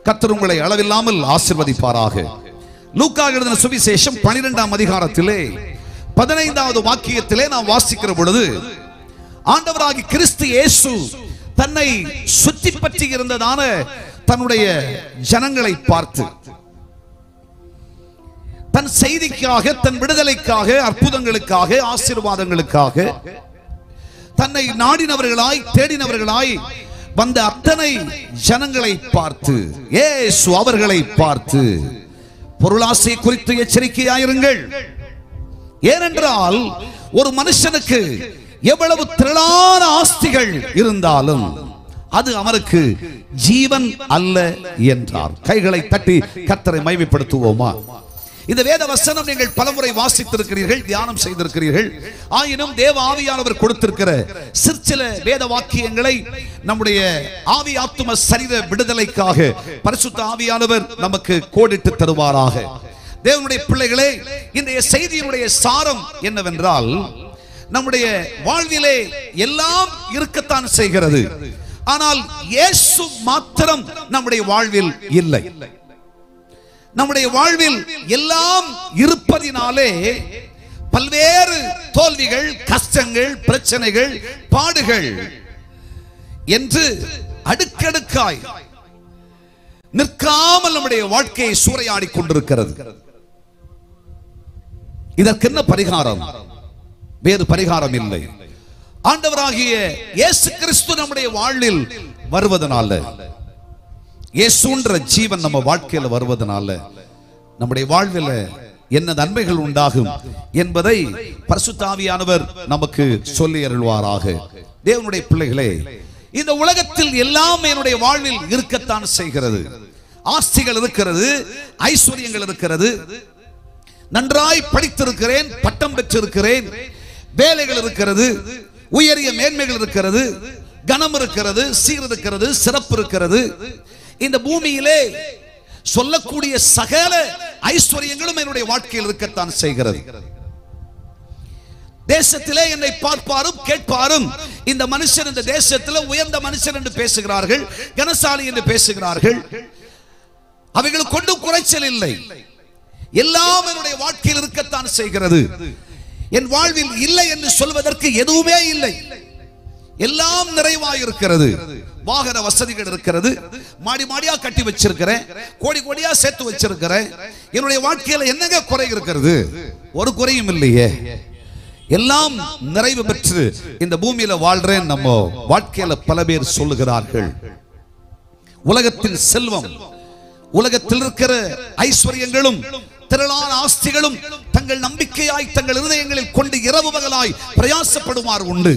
கர்த்தர் உங்களை அளவில்லாமல் ஆசீர்வதிப்பாராக. லூக்கா எழுதின சுவிசேஷம் 12ஆம் அதிகாரத்திலே 15வது வாக்கியத்திலே நாம் வாசிக்கிற பொழுது, ஆண்டவராகிய கிறிஸ்து இயேசு தன்னை சுற்றி பற்றி இருந்ததான தன்னுடைய ஜனங்களை பார்த்து தன் செய்திக்காக, தன் விடுதலைக்காக, அற்புதங்களுக்காக, ஆசீர்வாதங்களுக்காக தன்னை நாடினவர்களாய் தேடினவர்களாய் வந்த அத்தனை ஜனங்களை பார்த்து, இயேசு அவர்களை பார்த்து, பொருளாசை குறித்து எச்சரிக்கையாயிருங்கள். ஏனென்றால் ஒரு மனுஷனுக்கு எவ்வளவு திரளான ஆஸ்திகள் இருந்தாலும் அது அவனுக்கு ஜீவன் அல்ல என்றார். கைகளை தட்டி கர்த்தரை மகிமைப்படுத்துவோமா? இந்த வேத வசனம் நீங்கள் பலமுறை வாசித்திருக்கிறீர்கள், தியானம் செய்திருக்கிறீர்கள். ஆயினும் தேவ ஆவியானவர் கொடுத்திருக்கிற சிற்சில வேத வாக்கியங்களை நம்முடைய ஆவி ஆத்தும சரீர விடுதலைக்காக பரிசுத்த ஆவியானவர் நமக்கு கோடிட்டு தருவாராக. தேவனுடைய பிள்ளைகளே, இன்றைய செய்தியினுடைய சாரம் என்னவென்றால், நம்முடைய வாழ்விலே எல்லாம் இருக்கத்தான் செய்கிறது, ஆனால் இயேசு மாத்திரம் நம்முடைய வாழ்வில் இல்லை. நம்முடைய வாழ்வில் எல்லாம் இருப்பதினாலே பல்வேறு தோல்விகள், கஷ்டங்கள், பிரச்சனைகள், பாடுகள் என்று அடுக்கடுக்காய் நிற்காமல் நம்முடைய வாழ்க்கையை சூறையாடி கொண்டிருக்கிறது. இதற்கு என்ன பரிகாரம்? வேறு பரிகாரம் இல்லை. ஆண்டவராகிய இயேசு கிறிஸ்து நம்முடைய வாழ்வில் வருவதனால, இயேசுன்ற ஜீவன் நம்ம வாழ்க்கையில வருவதனால நம்முடைய வாழ்வில் என்ன நன்மைகள் உண்டாகும் என்பதை பரிசுத்த ஆவியானவர் நமக்கு சொல்லி அருள்வாராக. தேவனுடைய பிள்ளைகளே, இந்த உலகத்தில் எல்லாம் என்னுடைய வாழ்வில் இருக்கத்தான் செய்கிறது. ஆஸ்திகள் இருக்கிறது, ஐஸ்வர்யங்கள் இருக்கிறது, நன்றாய் படித்திருக்கிறேன், பட்டம் பெற்றிருக்கிறேன், வேலைகள் இருக்கிறது, உயரிய மேன்மைகள் இருக்கிறது, கனம் இருக்கிறது, சீர் இருக்கிறது, சிறப்பு இருக்கிறது. இந்த பூமியிலே சொல்லக்கூடிய சகல ஐஸ்வர்யங்களும் என்னுடைய வாழ்க்கையில் இருக்கத்தான் செய்கிறது. தேசத்திலே என்னை பார்ப்பாரும் கேட்பாரும், இந்த மனுஷன் இந்த தேசத்தில் உயர்ந்த மனுஷன் என்று பேசுகிறார்கள், கனசாலி என்று பேசுகிறார்கள். அவைகளுக்கு கொண்டு குறைச்சல் இல்லை. எல்லாம் என்னுடைய வாழ்க்கையில் இருக்கத்தான் செய்கிறது. என் வாழ்வில் இல்லை என்று சொல்வதற்கு எதுவுமே இல்லை. எல்லாம் நிறைவாயிருக்கிறது. வாகன வசதிகள் இருக்கிறது, மாடி மாடியா கட்டி வச்சிருக்கிறேன், கோடி கோடியா சேர்த்து வச்சிருக்கிறேன். என்னுடைய வாழ்க்கையில என்னங்க குறை இருக்கிறது? ஒரு குறையும் இல்லையே. எல்லாம் நிறைவு பெற்று இந்த பூமியில வாழ்றேன் நம்ம வாழ்க்கையில பல பேர் சொல்லுகிறார்கள். உலகத்தின் செல்வம், உலகத்தில் இருக்கிற ஐஸ்வர்யங்களும் திரளான ஆஸ்திகளும் தங்கள் நம்பிக்கையாய் தங்கள் இருதயங்களில் கொண்டு இரவு பகலாய் பிரயாசப்படுமாறு உண்டு.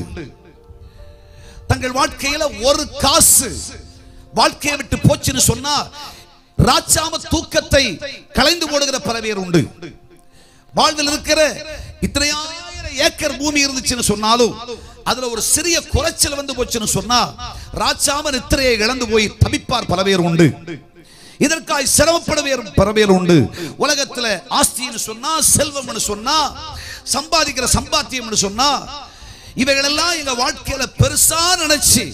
தங்கள் வாழ்க்கையில ஒரு காசு வாழ்க்கையை விட்டு போச்சுன்னு சொன்னா ராஜாம தூக்கத்தை கலைந்து போடுகிற பல பேர் உண்டு. வாழ்வில் இருக்கிற இத்தனையாயிரம் ஏக்கர் பூமி இருந்துச்சுன்னு சொன்னாலும் அதுல ஒரு சிறிய குறைச்சல் வந்து போச்சுன்னு சொன்னா ராஜாம நித்திரையை இழந்து போய் தவிப்பார் பல பேர் உண்டு. இதற்காய் சிரமப்பட பல பேர் உண்டு. உலகத்துல ஆஸ்தின்னு சொன்னா, செல்வம்னு சொன்னா, சம்பாதிக்கிற சம்பாத்தியம் சொன்னா, இவைகளெல்லாம் எங்க வாழ்க்கையில பெருசா நினைச்சு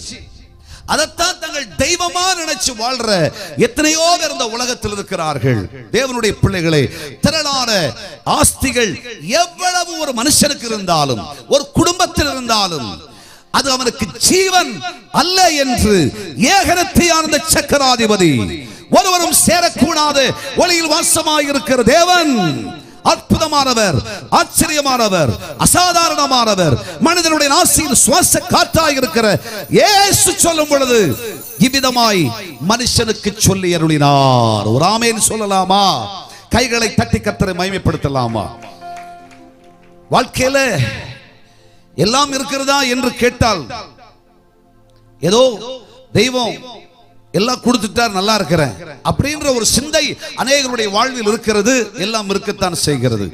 அதைத்தான் தங்கள் தெய்வமா நினைச்சு வாழ்ற எத்தனையோ பேர் இந்த உலகத்தில் இருக்கிறார்கள். தேவனுடைய பிள்ளைகளே, திரளான ஆஸ்திகள் எவ்வளவு ஒரு மனுஷனுக்கு இருந்தாலும், ஒரு குடும்பத்தில் இருந்தாலும், அது அவனுக்கு ஜீவன் அல்ல என்று ஏகனத்தையான சக்கராதிபதி, ஒருவரும் சேரக்கூடாத ஒளியில் வாசமாயிருக்கிற தேவன் அற்புதமானவர், ஆச்சரியமானவர், அசாதாரணமானவர், மனிதனுடைய நாசியில் சுவாச காற்றாய் இருக்கிற இயேசு சொல்லும் பொழுது இவ்விதமாய் மனுஷனுக்கு சொல்லி அருளினார். ஒரு ஆமென் சொல்லலாமா? கைகளை தட்டி கர்த்தரை மகிமைப்படுத்தலாமா? வாழ்க்கையில எல்லாம் இருக்கிறதா என்று கேட்டால், ஏதோ தெய்வம் எல்லாம் கொடுத்துட்டார், நல்லா இருக்கிறேன் அப்படின்ற ஒரு சிந்தை அநேகருடைய வாழ்வில் இருக்கிறது. எல்லாம் இருக்கத்தான் செய்கிறது.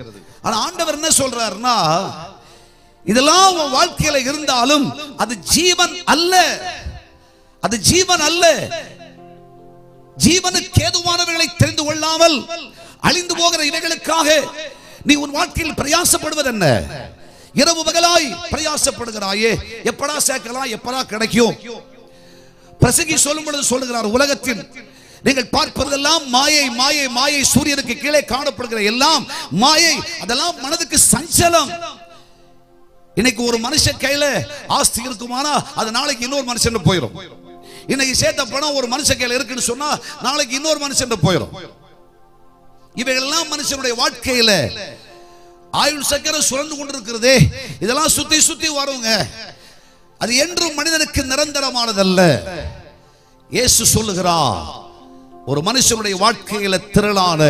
ஆனா ஆண்டவர் என்ன சொல்றாருன்னா, இதெல்லாம் உன் வாழ்க்கையில இருந்தாலும் அது ஜீவன் அல்ல. அது ஜீவன் அல்ல. ஜீவனுக்கு ஏதுவானவர்களை தெரிந்து கொள்ளாமல் அழிந்து போகிற இவைகளுக்காக நீ உன் வாழ்க்கையில் பிரயாசப்படுவது என்ன? இரவு பகலாய் பிரயாசப்படுகிறாயே, எப்படா சேர்க்கலாம், எப்படா கிடைக்கும்? பிரசங்கி சொல்லும் பொழுது சொல்லுகிறார், உலகத்தின் நீங்கள் பார்ப்பதெல்லாம் மாயை, மாயை, மாயை. சூரியனுக்கு கீழே காணப்படுகிற எல்லாம் மாயை. அதெல்லாம் மனதுக்கு சஞ்சலம். இன்னைக்கு ஒரு மனுஷன் கையில ஆஸ்தி இருக்குமானா அது நாளைக்கு இன்னொரு மனுஷன் போயிடும். இன்னைக்கு சேர்த்த பணம் ஒரு மனுஷன் கையில இருக்குன்னு சொன்னா நாளைக்கு இன்னொரு மனுஷன் போயிடும். இவைகளெல்லாம் மனுஷனுடைய வாழ்க்கையில ஆயுள் சக்கரம் சுழந்து கொண்டிருக்கிறதே. இதெல்லாம் சுத்தி சுத்தி வருங்க. அது என்றும் மனிதனுக்கு நிரந்தரமானதல்ல. இயேசு சொல்லுகிறார், ஒரு மனுஷனுடைய வாழ்க்கையில திரளான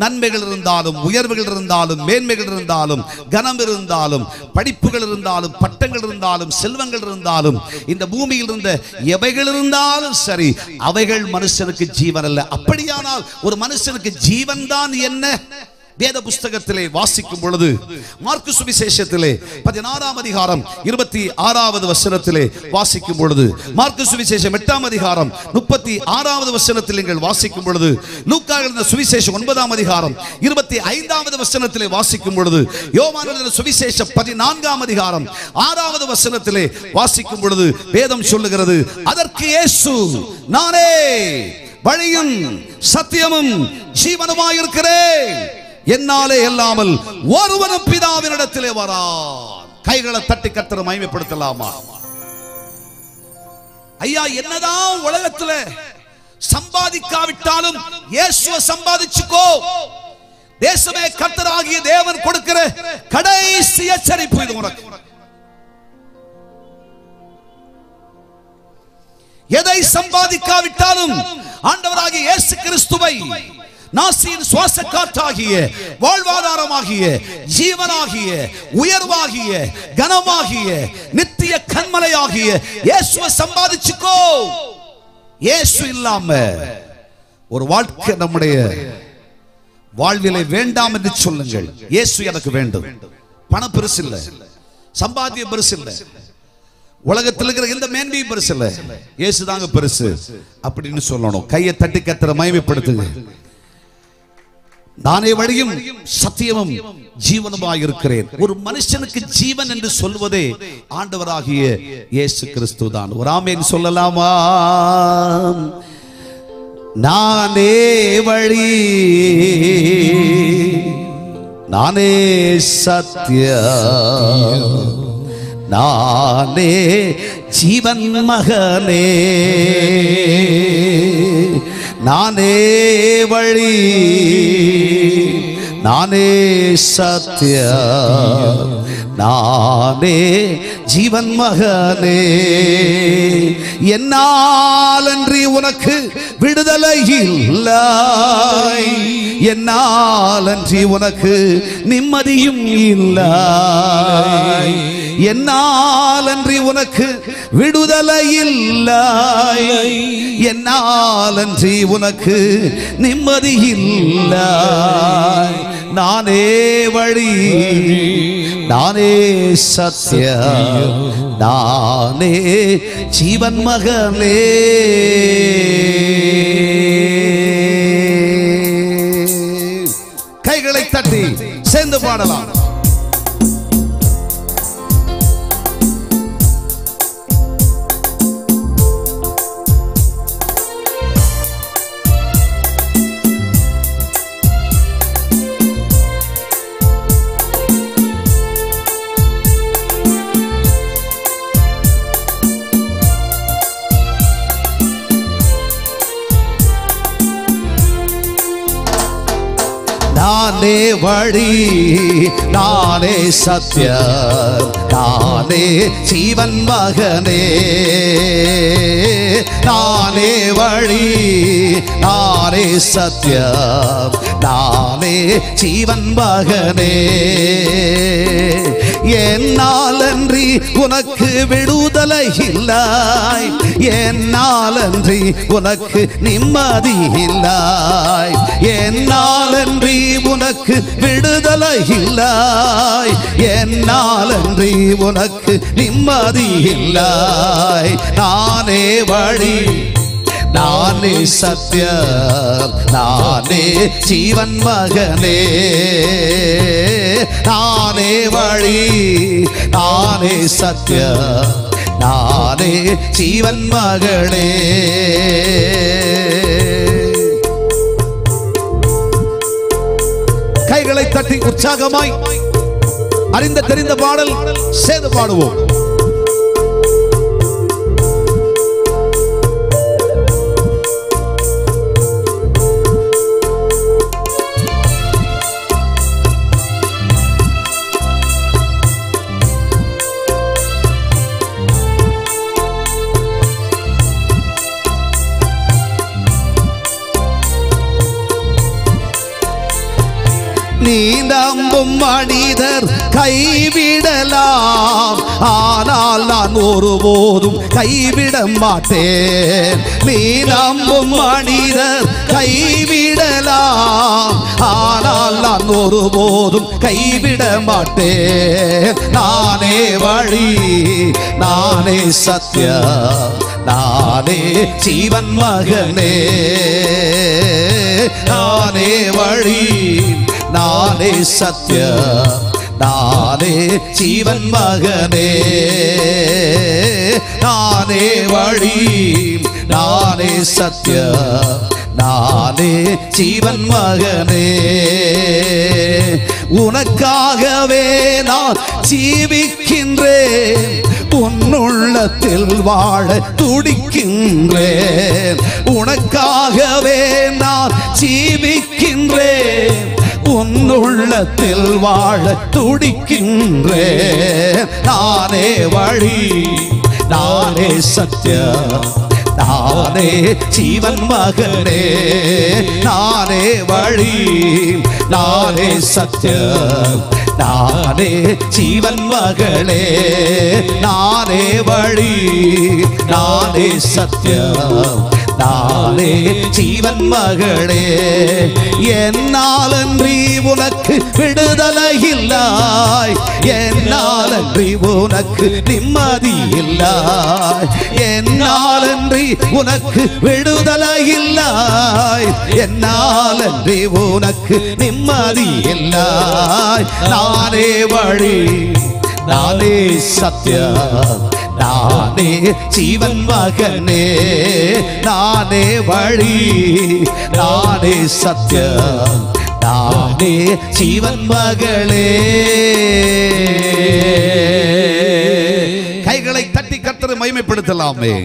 நன்மைகள் இருந்தாலும், உயர்வுகள் இருந்தாலும், மேன்மைகள் இருந்தாலும், கனம் இருந்தாலும், படிப்புகள் இருந்தாலும், பட்டங்கள் இருந்தாலும், செல்வங்கள் இருந்தாலும், இந்த பூமியில் இருந்த எவைகள் இருந்தாலும் சரி, அவைகள் மனுஷனுக்கு ஜீவன் அல்ல. அப்படியானால் ஒரு மனுஷனுக்கு ஜீவன் தான் என்ன? வேத புஸ்தகத்திலே வாசிக்கும் பொழுது மார்க்கு சுவிசேஷத்திலே 16ஆம் அதிகாரம் 26வது வசனத்திலே வாசிக்கும் பொழுது, மார்க்கு சுவிசேஷம் 8ஆம் அதிகாரம் 36வது வசனத்தில் நீங்கள் வாசிக்கும் பொழுது, லூக்கா எழுதின சுவிசேஷம் 9ஆம் அதிகாரம் 25வது வசனத்திலே வாசிக்கும் பொழுது, யோவான் எழுதின சுவிசேஷம் 14ஆம் அதிகாரம் 6வது வசனத்திலே வாசிக்கும் பொழுது வேதம் சொல்லுகிறது, அதற்கு இயேசு, நானே வழியும் சத்தியமும் ஜீவனுமாய் இருக்கிறேன், என்னாலே இல்லாமல் ஒருவனும் பிதாவினிடத்திலே வரான். கைகளை தட்டி கர்த்தரை மகிமைப்படுத்தலாமா? ஐயா, என்னதான் உலகத்துல சம்பாதிக்காவிட்டாலும் இயேசுவை சம்பாதிச்சுக்கோ. தேசமே கர்த்தராகிய தேவன் கொடுக்கிற கடைசி எச்சரிப்பு இது உனக்கு. எதை சம்பாதிக்காவிட்டாலும் ஆண்டவராகிய இயேசு கிறிஸ்துவை நாசியின் சுவாச காற்றாகிய, வாழ்வாதாரமாகிய, ஜீவனாகிய, உயர்வாகிய, கனமாகிய, நித்திய கண்மலையாகிய இயேசுவை சம்பாதிச்சுக்கோ. இயேசு இல்லாம ஒரு வாழ்க்கை நம்முடைய வாழ்விலை வேண்டாம் என்று சொல்லுங்கள். இயேசு எனக்கு வேண்டும். பணம் பெருசு இல்ல, சம்பாத்தியம் பெருசு இல்ல, உலகத்தில் இருக்கிற எந்த மேன்மையும் பெருசு இல்ல, இயேசு தாங்க பெருசு அப்படின்னு சொல்லணும். கையை தட்டி கர்த்தரை மகிமைப்படுத்துங்க. நானே வழியும் சத்தியமும் ஜீவனுமாய் இருக்கிறேன். ஒரு மனுஷனுக்கு ஜீவன் என்று சொல்வதே ஆண்டவராகிய இயேசு கிறிஸ்து தான். ஒரு ஆமென் சொல்லலாமா? நானே வழி, நானே சத்தியம், நானே ஜீவன் மகனே, நானே வழி, நானே சத்தியம், நானே ஜீவன் மகனே, என்னாலன்றி உனக்கு விடுதலை இல்லை, என்னாலன்றி உனக்கு நிம்மதியும் இல்லை, என்னாலன்றி உனக்கு விடுதலை இல்லை, என்னாலன்றி உனக்கு நிம்மதி இல்லை. நானே வழி, நானே சத்தியம், நானே ஜீவன் மகனே. கைகளை தட்டி சேர்ந்து பாடலாம். நானே வழி, நானே சத்தியம், நானே ஜீவன் மகனே, நானே வழி, நானே சத்தியம், நானே ஜீவன் மகனே, என்னாலன்றி உனக்கு விடுதலை இல்லை, என்னாலன்றி உனக்கு நிம்மதி இல்லை, என்னாலன்றி உனக்கு விடுதலை இல்லை, என்னாலன்றி உனக்கு நிம்மதி இல்லை. நானே வழி, நானே சத்தியம், நானே ஜீவன் மகனே, நானே வழி, நானே சத்தியம், நானே ஜீவன் மகளே. உற்சாகமாய் அறிந்த தெரிந்த பாடல் சேர்ந்து பாடுவோம். நீ நம்பும் மனிதர் கைவிடலாம், ஆனால் நான் ஒருபோதும் கைவிட மாட்டேன். நீ நம்பும் மனிதர் கைவிடலாம், ஆனால் நான் ஒருபோதும் கைவிட மாட்டேன். நானே வழி, நானே சத்தியம், நானே ஜீவன் மகனே. நானே வழி, நானே சத்தியம், நானே ஜீவன் மகனே. நானே வழி, நானே சத்தியம், நானே ஜீவன் மகனே. உனக்காகவே நான் ஜீவிக்கின்றேன், உன்னுள்ளத்தில் வாழ துடிக்கின்றேன். உனக்காகவே நான் ஜீவிக்கின்றேன், உன்னுள்ளத்தில் வாழ துடிக்கின்றேன். நானே வழி, நானே சத்தியம், நானே ஜீவன் மகனே. நானே வழி, நானே சத்தியம், நானே ஜீவன் மகளே. நானே வழி, நானே சத்தியம், நானே ஜீவன் மகளே. என்னாலன்றி உனக்கு விடுதலை இல்லாய், என்னாலன்றி உனக்கு நிம்மதி இல்லாய். என்னாலன்றி உனக்கு விடுதலை இல்லாய், என்னாலன்றி உனக்கு நிம்மதி இல்லாய். நானே வழி, நானே சத்தியம், நானே ஜீவன் மகனே. நானே வழி, நானே சத்தியம், நானே ஜீவன் மகளே. கைகளை தட்டி கர்த்தரை மகிமைப்படுத்தலாமே.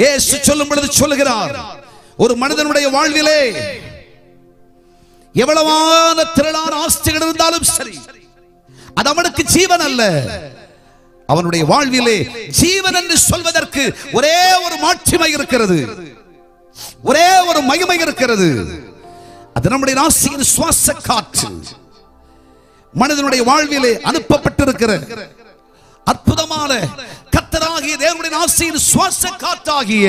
இயேசு சொல்லும் பொழுது சொல்லுகிறார், ஒரு மனிதனுடைய வாழ்விலே எவ்வளவான திரளான ஆஸ்திகள் இருந்தாலும் சரி, அது அவனுக்கு ஜீவன் அல்ல. அவனுடைய வாழ்விலே ஜீவன் என்று சொல்வதற்கு ஒரே ஒரு மாட்சிமை இருக்கிறது, ஒரே ஒரு மகிமை இருக்கிறது. அது நம்முடைய நாசியின் சுவாச காற்று. மனிதனுடைய வாழ்விலே அனுப்பப்பட்டிருக்கிற அற்புதமான கர்த்தராகிய தேவனுடைய நாசியின் சுவாச காற்றாகிய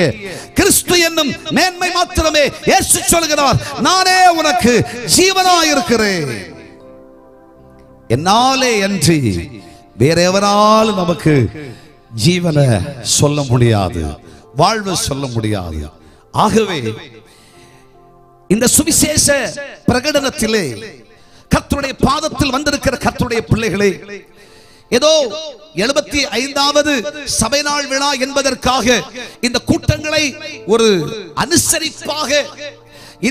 கிறிஸ்து என்னும் மேன்மை மாத்திரமே. இயேசு சொல்கிறார், நானே உனக்கு ஜீவனாயிருக்கிறேன். என்னாலே அன்றி வேற எவராலும் நமக்கு ஜீவனை சொல்ல முடியாது, வாழ்வு சொல்ல முடியாது. ஆகவே இந்த சுவிசேஷ பிரகடனத்திலே கர்த்தருடைய பாதத்தில் வந்திருக்கிற கர்த்தருடைய பிள்ளைகளே, ஏதோ 75வது சபை நாள் விழா என்பதற்காக இந்த கூட்டங்களை ஒரு அனுசரிப்பாக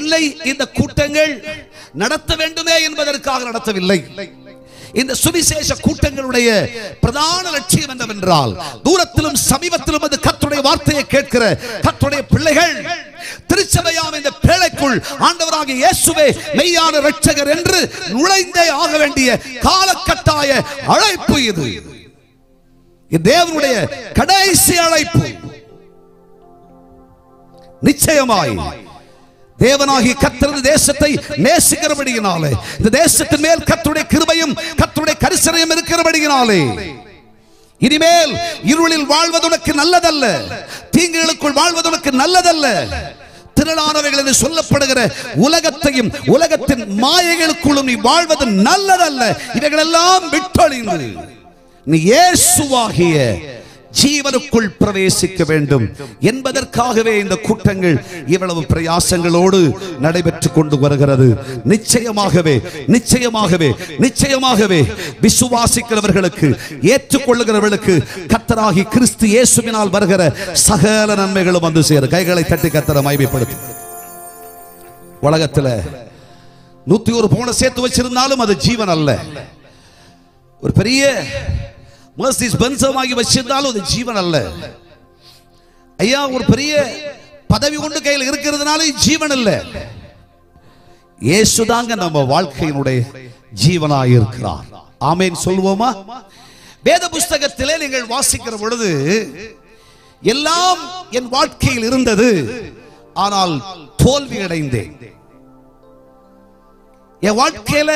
இல்லை, இந்த கூட்டங்கள் நடத்த வேண்டுமே என்பதற்காக நடத்தவில்லை. இந்த சுவிசேஷ கூட்டங்களுடைய பிரதான லட்சியம் என்னவென்றால், தூரத்திலும் சமீபத்திலும் அது கர்த்தருடைய வார்த்தையை கேட்கிற கர்த்தருடைய பிள்ளைகள் திருச்சபையாம் இந்த பேழைக்குள் ஆண்டவராகிய இயேசுவே மெய்யான இரட்சகர் என்று நுழைந்தே ஆக வேண்டிய காலகட்டாய அழைப்பு இது. தேவனுடைய கடைசி அழைப்பு. நிச்சயமாய் தேவனாகிய கர்த்தர் தேசத்தை நேசிக்கிறபடியினாலே, இந்த தேசத்தின் மேல் கர்த்தருடைய கிருபையும் கர்த்தருடைய கரிசனையும் இருக்கிறபடியினாலே, இனிமேல் இருளில் வாழ்வது உனக்கு நல்லதல்ல, தீங்குகளுக்குள் வாழ்வது உனக்கு நல்லதல்ல. திரளானவைகள் என்று சொல்லப்படுகிற உலகத்தையும் உலகத்தின் மாயைகளுக்குள்ளும் நீ வாழ்வது நல்லதல்ல. இவைகளெல்லாம் விட்டொழிந்து நீ இயேசுவாகிய ஜீவனுக்குள் பிரவேசிக்க வேண்டும் என்பதற்காகவே இந்த கூட்டங்கள் இவ்வளவு பிரயாசங்களோடு நடைபெற்றுக் கொண்டு வருகிறது. நிச்சயமாகவே நிச்சயமாகவே நிச்சயமாகவே விசுவாசிக்கிறவர்களுக்கு, ஏற்றுக்கொள்ளுகிறவர்களுக்கு கர்த்தராகிய கிறிஸ்து இயேசுவினால் வருகிற சகல நன்மைகளும் வந்து சேரும். கைகளை தட்டி கர்த்தரை மகிமைப்படுத்து. உலகத்தில் 101 பவுன் சேர்த்து வச்சிருந்தாலும் அது ஜீவன் அல்ல. ஒரு பெரிய மர்சிடிஸ் பென்ஸ் வாங்கி வச்சிருந்தாலும் அது ஜீவன் அல்ல. ஐயா, ஒரு பெரிய பதவி கொண்டு கையில் இருக்கிறதுனால ஜீவன் அல்ல. இயேசுதாங்க நம்ம வாழ்க்கையினுடைய ஜீவனாய் இருக்கிறார். ஆமென் சொல்வோமா? வேத புஸ்தகத்திலே நீங்கள் வாசிக்கிற பொழுது எல்லாம் என் வாழ்க்கையில் இருந்தது, ஆனால் தோல்வி அடைந்தேன். என் வாழ்க்கையில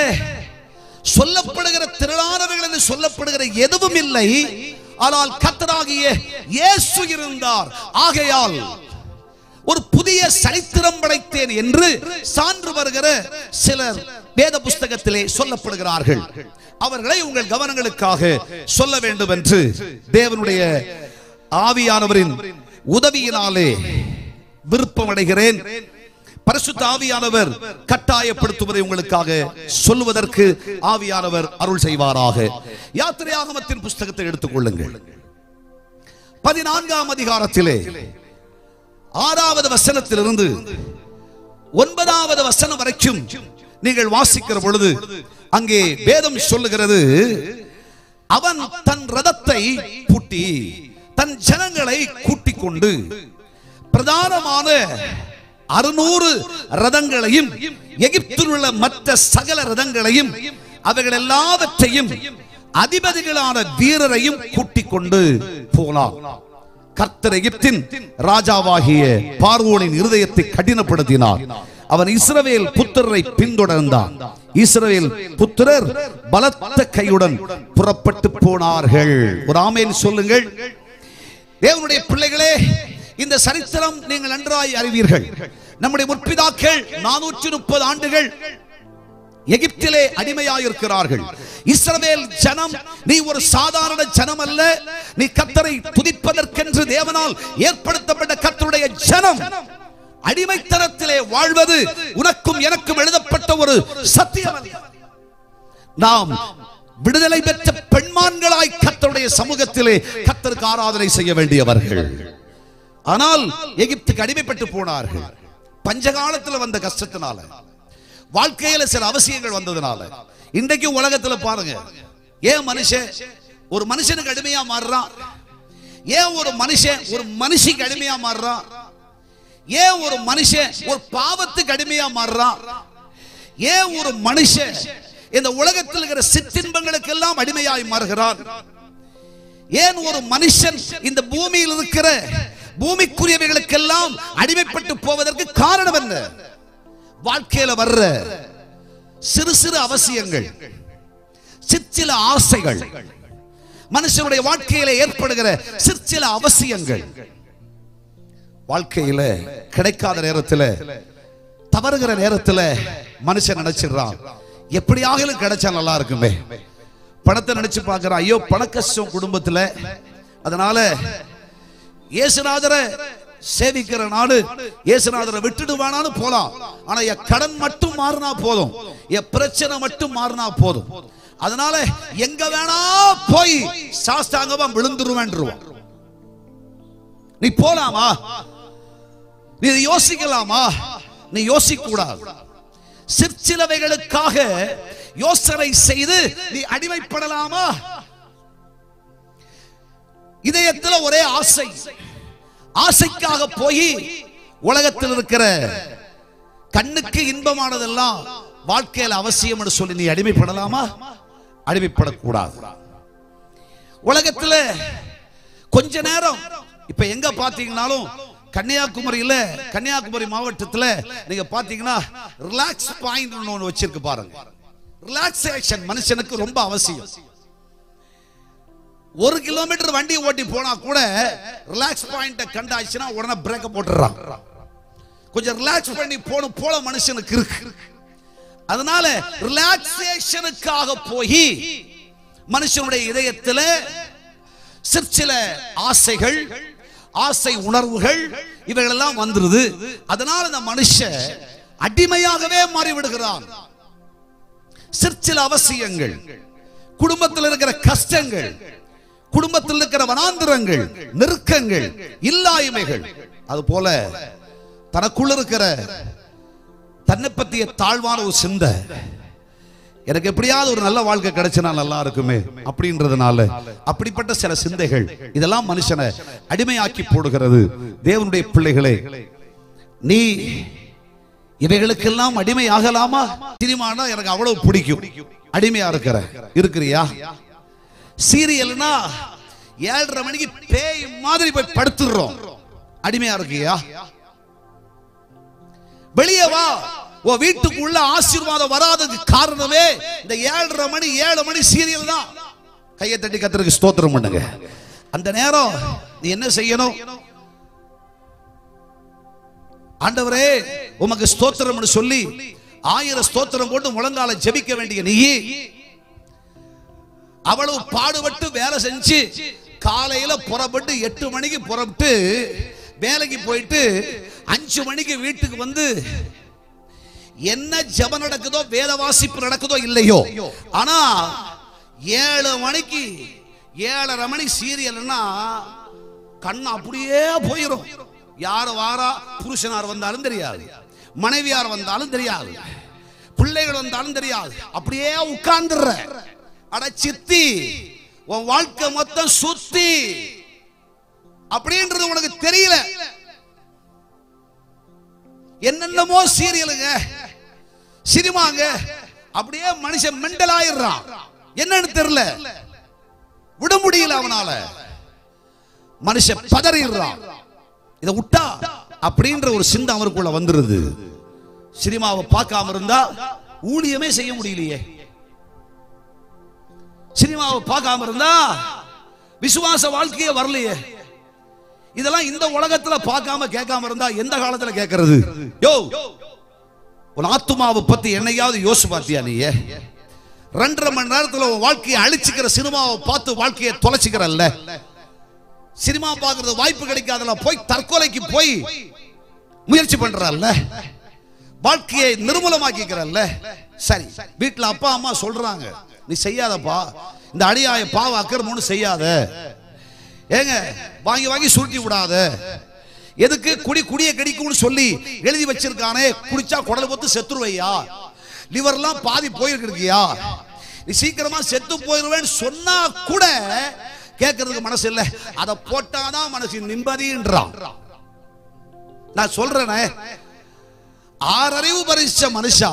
சொல்லப்படுகிற திரளானவர்கள் என்று சொல்லப்படுகிற எதுவும் இல்லை, ஆனால் கர்த்தராகிய இயேசு இருந்தார். ஆகையால் ஒரு புதிய சரித்திரம் படைத்தேன் என்று சான்று வருகிற சிலர் வேத புஸ்தகத்திலே சொல்லப்படுகிறார்கள். அவர்களை உங்கள் கவனங்களுக்காக சொல்ல வேண்டும் என்று தேவனுடைய ஆவியானவரின் உதவியினாலே விருப்பம் அடைகிறேன். பரிசுத்த ஆவியானவர் கட்டாயப்படுத்துவதை உங்களுக்காக சொல்லுவதற்கு ஆவியானவர் அருள் செய்வாராக. யாத்திரையாகமத்தின் புஸ்தகத்தை எடுத்துக்கொள்ளுங்கள். 14ஆம் அதிகாரத்திலே 6வது வசனத்திலிருந்து 9வது வசனம் வரைக்கும் நீங்கள் வாசிக்கிற பொழுது அங்கே வேதம் சொல்லுகிறது, அவன் தன் ரதத்தை பூட்டி தன் ஜனங்களை கூட்டிக் கொண்டு பிரதானமான 600 ரதங்களையும் எகிப்தில் உள்ள மற்ற சகல ரதங்களையும் அவைகள் எல்லாவற்றையும் அதிபதிகளான வீரரையும் கூட்டிக் கொண்டு போனான். கர்த்தர் எகிப்தின் ராஜாவாகிய பார்வோனின் இருதயத்தை கடினப்படுத்தினார். அவன் இஸ்ரவேல் புத்திரரை பின்தொடர்ந்தான். இஸ்ரவேல் புத்திரர் பலத்த கையுடன் புறப்பட்டு போனார்கள். ஒரு ஆமென் சொல்லுங்கள். தேவனுடைய பிள்ளைகளே, இந்த சரித்திரம் நீங்கள் நன்றாய் அறிவீர்கள். நம்முடைய முற்பிதாக்கள் 430 ஆண்டுகள் எகிப்திலே அடிமையாயிருக்கிறார்கள். இஸ்ரவேல் ஜனம் நீ ஒரு சாதாரண ஜனம் அல்ல, நீ கர்த்தரை துதிப்பதற்கென்று தேவனால் ஏற்படுத்தப்பட்ட கர்த்தருடைய ஜனம். அடிமைத்தனத்திலே வாழ்வது உனக்கும் எனக்கும் எழுதப்பட்ட ஒரு சத்தியம் அல்ல. நாம் விடுதலை பெற்ற பெண்மான்களாய் கர்த்தருடைய சமூகத்திலே கர்த்தருக்கு ஆராதனை செய்ய வேண்டியவர்கள். ஆனால் எகிப்துக்கு அடிமைப்பட்டு போனார்கள். பஞ்சகாலத்தில் வந்த கஷ்டத்தினால, வாழ்க்கையில சில அவசியங்கள் வந்ததுனால. இன்றைக்கு உலகத்துல பாருங்க, ஏன் ஒரு மனுஷனுக்கு அடிமையா மாறுறான்? ஏன் ஒரு மனுஷிக்கு அடிமையா மாறுறான்? ஏன் ஒரு மனுஷன் ஒரு பாவத்துக்கு அடிமையா மாறுறான்? ஏன் ஒரு மனுஷன் இந்த உலகத்தில் இருக்கிற சிற்றின்பங்களுக்கு எல்லாம் அடிமையாய் மாறுகிறான்? ஏன் ஒரு மனுஷன் இந்த பூமியில் இருக்கிற பூமிக்குரியவைகளுக்கெல்லாம் அடிமைப்பட்டு போவதற்கு காரணம் என்ன? வாழ்க்கையில வர்ற சிறு சிறு அவசியங்கள், சிற்சில ஆசைகள், மனுஷனுடைய வாழ்க்கையில ஏற்படுகிற சிற்சில அவசியங்கள், வாழ்க்கையில கிடைக்காத நேரத்தில், தவறுகிற நேரத்தில் மனுஷன் நினைச்சிடறான், எப்படியாக கிடைச்சா நல்லா இருக்குமே. பணத்தை நினைச்சு பார்க்கிறான், ஐயோ பண கஷ்டம் குடும்பத்துல, அதனால இயேசுநாதரை சேவிக்கிற நாடு இயேசுநாதரை விட்டுடுவானான்னு போலாம். ஆனா என் கடன் மட்டும் மாறினா போதும், என் பிரச்சனை மட்டும் மாறினா போதும், அதனால எங்க வேணா போய் சாஸ்தாங்கமா விழுந்துருவேன். நீ போலாமா? நீ யோசிக்கலாமா? நீ யோசிக்க கூடாது. சிற்சிலவைகளுக்காக யோசனை செய்து நீ அடிமைப்படலாமா? இதயத்தில் ஒரே ஆசை, ஆசைக்காக போய் உலகத்தில் இருக்கிற கண்ணுக்கு இன்பமானதெல்லாம் வாழ்க்கையில் அவசியம் என்று சொல்லி நீ அடிமைப்படலாமா? அடிமைப்படக்கூடாது. உலகத்தில் கொஞ்ச நேரம், இப்ப எங்க பாத்தீங்கன்னாலும் கன்னியாகுமரி மாவட்டத்தில் நீங்க பாத்தீங்கன்னா ரிலாக்ஸ் பாயிண்ட் ஒன்று வச்சிருக்கு பாருங்க. ரிலாக்ஸேஷன் மனுஷனுக்கு ரொம்ப அவசியம். 1 கிலோமீட்டர் வண்டி ஓட்டி போனா கூட ரிலாக்ஸ் பாயிண்ட கண்டாச்சுன்னா உடனே பிரேக்க போட்டுறான். கொஞ்சம் ரிலாக்ஸ் பண்ணி போல மனுஷனுக்கு இருக்கு. அதனால ரிலாக்ஸேஷனுக்காக போய் மனுஷனுடைய இதயத்தில் சிற்சில ஆசைகள், ஆசை உணர்வுகள் இவைகளெல்லாம் வந்துருது. அதனால இந்த மனுஷன் அடிமையாகவே மாறிவிடுகிறான். சிற்சில அவசியங்கள், குடும்பத்தில் இருக்கிற கஷ்டங்கள், குடும்பத்தில் இருக்கிற வனாந்திரங்கள், நெருக்கங்கள், இல்லாய்மைகள், அது போல தனக்குள்ள இருக்கிற தன்னை பற்றிய தாழ்வான ஒரு சிந்தை, எனக்கு எப்படியாவது ஒரு நல்ல வாழ்க்கை கிடைச்சினா நல்லா இருக்குமே அப்படின்றதுனால அப்படிப்பட்ட சில சிந்தைகள் இதெல்லாம் மனுஷனை அடிமையாக்கி போடுகிறது. தேவனுடைய பிள்ளைகளே, நீ இவைகளுக்கெல்லாம் அடிமை ஆகலாமா? சினிமானா எனக்கு அவ்வளவு பிடிக்கும், அடிமையா இருக்கிறியா? சீரியல்னா 7:30 மணிக்கு பேய் மாதிரி போய் படுத்துறோம், அடிமையா இருக்கியா? வெளியே வா, உன் வீட்டுக்குள்ள ஆசீர்வாதம் வராததுக்கு காரணமே இந்த 7:30 மணி 7 மணி சீரியல் தான். கையை தட்டி கர்த்தருக்கு ஸ்தோத்திரம் பண்ணுங்க. அந்த நேரம் நீ என்ன செய்யணும்? ஆண்டவரே உமக்கு ஸ்தோத்திரம் சொல்லி 1000 ஸ்தோத்திரம் போட்டு முழங்கால ஜெபிக்க வேண்டிய நீ அவ்வளவு பாடுபட்டு வேலை செஞ்சு காலையில புறப்பட்டு 8 மணிக்கு புறப்பட்டு வேலைக்கு போயிட்டு 5 மணிக்கு வீட்டுக்கு வந்து என்ன ஜெபம் நடக்குதோ, வேத வாசிப்பு நடக்குதோ இல்லையோ, ஆனா 7 மணிக்கு 7:30 மணி சீரியல்னா கண்ணு அப்படியே போயிடும். யார் வாரா, புருஷனார் வந்தாலும் தெரியாது, மனைவியார் வந்தாலும் தெரியாது, பிள்ளைகள் வந்தாலும் தெரியாது, அப்படியே உட்கார்ந்துற. அட சித்தி, உன் வாழ்க்கை மொத்தம் சுத்தி அப்படின்றது உனக்கு தெரியல. என்னென்னமோ சீரியலுங்க, சினிமாங்க, அப்படியே மனுஷன் மெண்டல் ஆயிடுறான். என்னன்னு தெரியல, விட முடியல அவனால, மனுஷன் பதறிடுறான். இதை விட்டா அப்படின்ற ஒரு சிந்தை அவருக்குள்ள வந்துருது. சினிமாவை பார்க்காம இருந்தா ஊழியமே செய்ய முடியலையே. சினிமாவை பார்க்காம இருந்தா விசுவாச வாழ்க்கையே வரலையே. இதெல்லாம் இந்த உலகத்துல பார்க்காம கேட்காம இருந்தா எந்த காலத்துல கேட்கறது? யோ, உன் ஆத்துமாவை பத்தி என்னையாவது யோசிச்சு பார்த்தியா? நீ 2.5 மணி நேரத்துல உன் வாழ்க்கையை அழிச்சுக்கிற சினிமாவை பார்த்து வாழ்க்கையை தொலைச்சுக்கிறல்ல. சினிமா பார்க்கறது வாய்ப்பு கிடைக்காதல போய் தற்கொலைக்கு போய் முயற்சி பண்றல்ல, வாழ்க்கையை நிர்மூலமாக்கிக்கிறல்ல. சரி, வீட்டுல அப்பா அம்மா சொல்றாங்க, நீ செய்யாதப்பா, இந்த அடியாய பாவ அக்கிரமம்னு செய்யாத, ஏங்க வாங்கி வாங்கி சுருட்டி விடாத, எதுக்கு குடிய கடிக்கும்னு சொல்லி எழுதி வச்சிருக்கானே, குடிச்சா குடல் பொத்து செத்துருவையா, லிவர்லாம் பாதி போயிருக்கியா, நீ சீக்கிரமா செத்து போயிருவேன்னு சொன்னா கூட கேட்கறதுக்கு மனசு இல்ல. அதை போட்டாதான் மனசு நிம்மதின்றான். நான் சொல்றேனே, 6 அறிவு படிச்ச மனுஷா,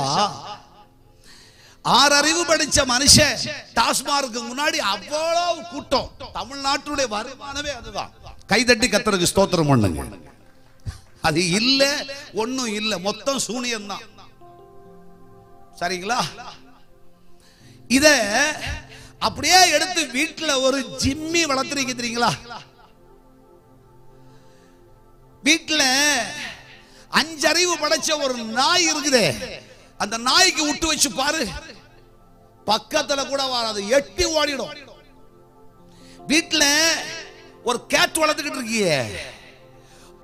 6 அறிவு படிச்ச மனுஷன் டாஸ்மார்க்கு முன்னாடி அவ்வளவு கூட்டம். தமிழ்நாட்டுடைய வருமானமே அதுதான். கைதட்டி கர்த்தருக்கு ஸ்தோத்திரம் பண்ணுங்க. அது இல்ல, ஒண்ணும் இல்ல, மொத்தம் சூனியம் தான். சரிங்களா? இத அப்படியே எடுத்து வீட்டுல ஒரு ஜிம்மி வளர்த்துறீங்க தெரியுங்களா? வீட்டுல 5 அறிவு படைச்ச ஒரு நாய் இருக்குது, அந்த நாய்க்கு விட்டு வச்சு பாரு, பக்கத்துல கூட வராது, எட்டி ஓடிடும். வீட்டுல ஒரு கேட் வளர்த்துக்கிட்டு இருக்கியே,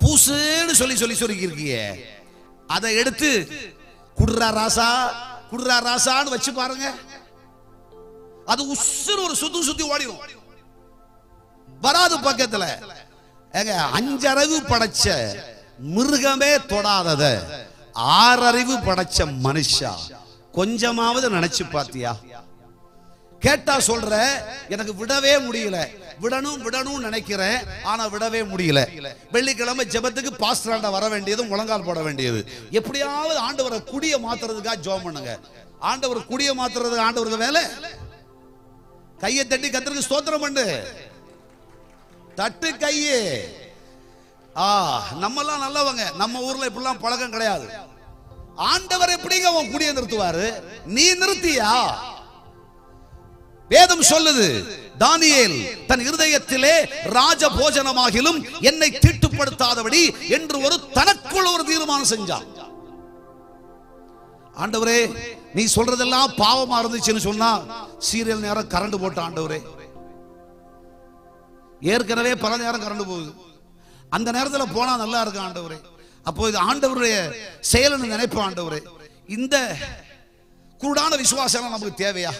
பூசுன்னு சொல்லி சொல்லி சொல்லி இருக்கியே, அதை எடுத்து குடுறா ராசா குடுறா ராசான்னு வச்சு பாருங்க, அது உசுறு ஒரு சுத்தி சுத்தி ஓடிடும், வராது பக்கத்துல. 5 அறிவு படைச்ச மிருகமே தொடாதத 6 அறிவு படைச்ச மனுஷா கொஞ்சமாவது நினைச்சு பாத்தியா? கேட்டா சொல்ற, எனக்கு விடவே முடியல, விடணும் விடணும் நினைக்கிறேன், ஆனா விடவே முடியல. வெள்ளிக்கிழமை ஜெபத்துக்கு பாஸ்டராண்ட வர வேண்டியது, முழங்கால் போட வேண்டியது. எப்படியாவது ஆண்டவரை குடிய மாத்துறதுக்காக ஜெபம் பண்ணுங்க. ஆண்டவர் குடிய மாத்துறது ஆண்டவருக்கு வேலை. கையை தட்டி கர்த்தருக்கு ஸ்தோத்திரம் பண்ணு, தட்டு கையே. நம்மெல்லாம் நல்லவங்க, நம்ம ஊர்ல இப்படிலாம் பழக்கம் கிடையாது. ஆண்டவர் எப்படிங்க அவன் குடிய நிறுத்துவாரு? நீ நிறுத்தியா? வேதம் சொல்லுது, தானியேல் தன் இருதயத்திலே ராஜ போஜனமாகிலும் என்னை தீட்டுப்படுத்தாதபடி என்று ஒரு தனக்குள் ஒரு தீர்மானம் செஞ்சான். ஆண்டவரே, நீ சொல்றதெல்லாம் பாவமா இருந்துச்சுன்னு சொன்னா சீரியல் நேரம் கரண்ட் போட்ட ஆண்டவரே, ஏற்கனவே பல நேரம் கரண்ட் போகுது, அந்த நேரத்தில் போனா நல்லா இருக்கு ஆண்டவரே. அப்போ இது ஆண்டவருடைய செயல்னு நினைப்போம். ஆண்டவரே, இந்த குருடான விசுவாசம் நமக்கு தேவையா?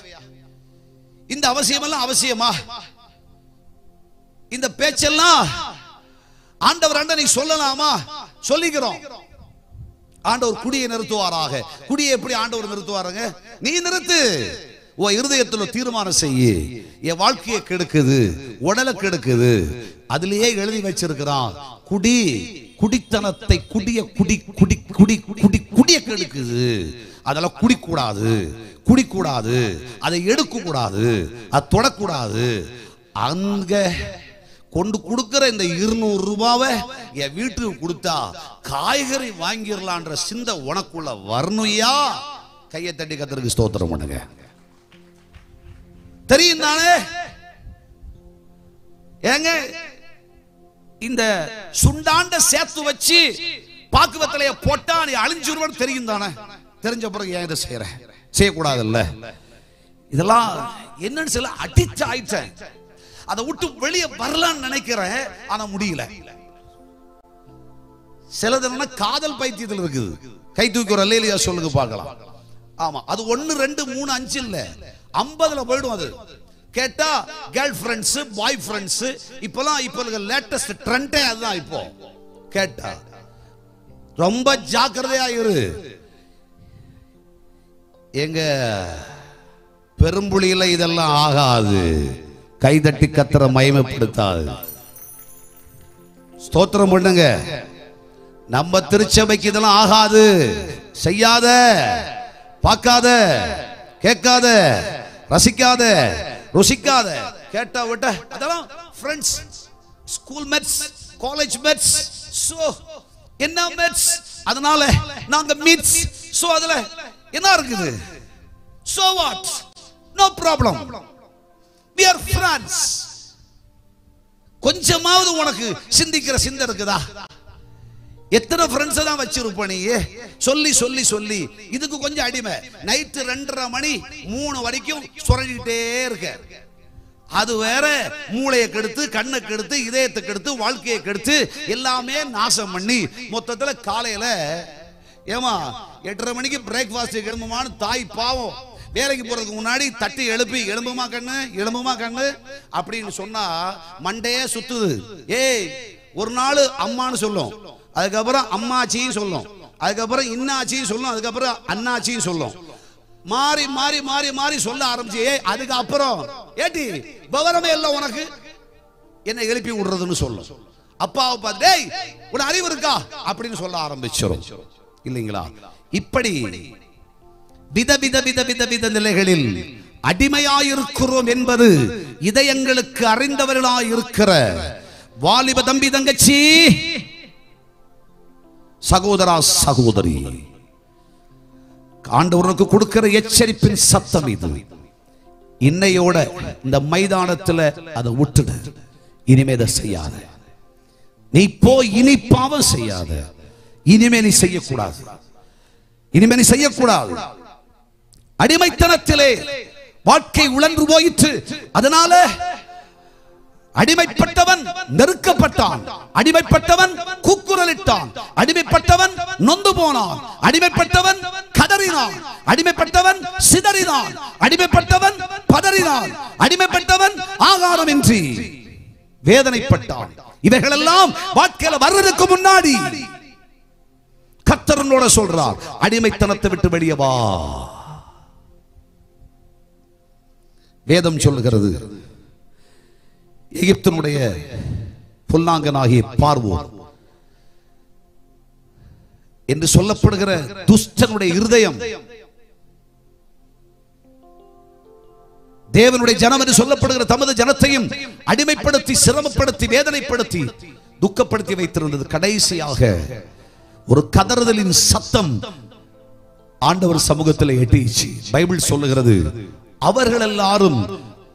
இந்த அவசியமெல்லாம் அவசியமா? இந்த பேச்செல்லாம் ஆண்டவர் நீ சொல்லலாமா? சொல்லிக்கிறோம். ஆண்டவர் குடியை நிறுத்துவாராக. குடியை எப்படி ஆண்டவர் நிறுத்துவாருங்க? நீ நிறுத்து. உன் இருதயத்தில் தீர்மானம் செய்யு. என் வாழ்க்கையை கெடுக்குது, உடலை கெடுக்குது, அதுலயே எழுதி வச்சிருக்கிறான் குடி, குடித்தனத்தை, குடிய குடி குடி குடி குடி குடிய கெடுக்குது, அதெல்லாம் குடிக்கூடாது, குடிக்கூடாது, அதை எடுக்க கூடாது, அதை தொடக்கூடாது. அங்க கொண்டு கொடுக்கிற இந்த 200 ரூபாவை என் வீட்டுக்கு கொடுத்தா காய்கறி வாங்கிடலான்ற சிந்தை உனக்குள்ள வரணுயா. கையை தட்டி கர்த்தருக்கு ஸ்தோத்திரம் பண்ணுங்க. தெரியும் தானே? ஏங்க இந்த சுண்டாண்ட சேர்த்து வச்சு பாக்குவத்திலைய போட்டா நீ அழிஞ்சிருவன்னு தெரியும் தானே? தெரிஞ்ச பிறகு ஏன் இதை செய்யற? செய்யக்கூடாது இல்ல. இதெல்லாம் என்னன்னு சொல்ல அடிச்சு ஆயிட்டேன். அதை விட்டு வெளியே வரலான்னு நினைக்கிறேன், ஆனா முடியல. சிலது காதல் பைத்தியத்தில் இருக்குது. கை தூக்கி ஒரு அல்லேலூயா சொல்லுங்க பார்க்கலாம். ஆமா, அது 1 2 3 5 இல்ல, 50ல போயிடும். அது கேட்டா கேர்ள் ஃப்ரெண்ட்ஸ், பாய் ஃப்ரெண்ட்ஸ், இப்பெல்லாம் இப்ப லேட்டஸ்ட் ட்ரெண்டே அதுதான். இப்போ கேட்டா ரொம்ப ஜாக்கிரதையா இரு. எங்க பெரும்புலியில இதெல்லாம் ஆகாது. கைதட்டி கத்தர மகிமைப்படுத்தாது. ஸ்தோத்திரம் பண்ணுங்க. நம்ம திருச்சபைக்கு இதெல்லாம் ஆகாது. செய்யாத, பார்க்காத, கேட்காத, ரசிக்காத, ருசிக்காத. கேட்டா விட்ட அதெல்லாம் friends, school mates, college mates, so என்ன மேட்ஸ், அதனால நாங்க மீட்ஸ். சோ அதுல என்ன இருக்குது? So what, no problem, we are friends. கொஞ்சமாவது உனக்கு சிந்திக்கிற சிந்தை இருக்குதா? எத்தனை ஃப்ரெண்ட்ஸ் தான் வச்சிருப்ப நீ? சொல்லி சொல்லி சொல்லி இதுக்கு கொஞ்சம் அடிமை. நைட்டு 2:30 மணி 3 வரைக்கும் சுரண்டிட்டே இருக்க. அது வேற மூளையை கெடுத்து, கண்ணை கெடுத்து, இதயத்தை கெடுத்து, வாழ்க்கையை கெடுத்து, எல்லாமே நாசம் பண்ணி மொத்தத்துல காலையில ஏமா 8:30 மணிக்கு பிரேக்ஃபாஸ்ட் கிளம்புமான்னு தாய் பாவம் வேலைக்கு போறதுக்கு முன்னாடி தட்டி எழுப்பி எலும்புமா கண்ணு, எலும்புமா கண்ணு அப்படின்னு சொன்னா மண்டையே சுத்துது. ஏய், ஒரு நாள் அம்மான்னு சொல்லும், அதுக்கப்புறம் அம்மாச்சியும் சொல்லும், அதுக்கப்புறம் இன்னாச்சியும் சொல்லும், அதுக்கப்புறம் அண்ணாச்சியும் சொல்லும். மாறி மாறி மாறி மாறி சொல்ல ஆரம்பிச்சு. அதுக்கப்புறம் ஏட்டி விவரமே இல்லை உனக்கு, என்ன எழுப்பி விடுறதுன்னு சொல்லும். அப்பாவை பார்த்து டேய் உன் அறிவு இருக்கா அப்படின்னு சொல்ல ஆரம்பிச்சிடும் இல்லைங்களா? இப்படி விதவித விதவித வித நிலைகளில் அடிமையாயிருக்கிறோம் என்பது இதயங்களுக்கு அறிந்தவர்களாயிருக்கிற வாலிப தம்பி, தங்கச்சி, சகோதரா, சகோதரி, ஆண்டவருக்கு கொடுக்கிற எச்சரிப்பின் சத்தம் இது. இன்னையோட இந்த மைதானத்தில் அதை விட்டுடு. இனிமே அதை செய்யாத. நீ போய் இனி பாவம் செய்யாத. இனிமே நீ செய்யக்கூடாது. இனிமே நீ செய்யக்கூடாது. அடிமைத்தனத்திலே வாழ்க்கை உழன்று போயிற்று. அதனால அடிமைப்பட்டவன் நெருக்கப்பட்டான், அடிமைப்பட்டவன் கூக்குரலிட்டான், அடிமைப்பட்டவன் நொந்து போனான், அடிமைப்பட்டவன் கதறினான், அடிமைப்பட்டவன் சிதறினான், அடிமைப்பட்டவன் பதறினான், அடிமைப்பட்டவன் ஆகாரமின்றி வேதனைப்பட்டான். இவைகளெல்லாம் வாழ்க்கையில வர்றதுக்கு முன்னாடி கர்த்தரோட சொல்றார், அடிமைத்தனத்தை விட்டு வெளியே வா. வேதம் சொல்லுகிறது, எகிப்தினுடைய புல்லாங்கனாகிய பார்வோன் என்று சொல்லப்படுகிற துஷ்டனுடைய இருதயம் தேவனுடைய ஜனம் என்று சொல்லப்படுகிற தமது ஜனத்தையும் அடிமைப்படுத்தி, சிரமப்படுத்தி, வேதனைப்படுத்தி, துக்கப்படுத்தி வைத்திருந்தது. கடைசியாக ஒரு கதறுதலின் சத்தம் ஆண்டவர் சமூகத்தில் எட்டிச்சு. பைபிள் சொல்லுகிறது, அவர்கள் எல்லாரும்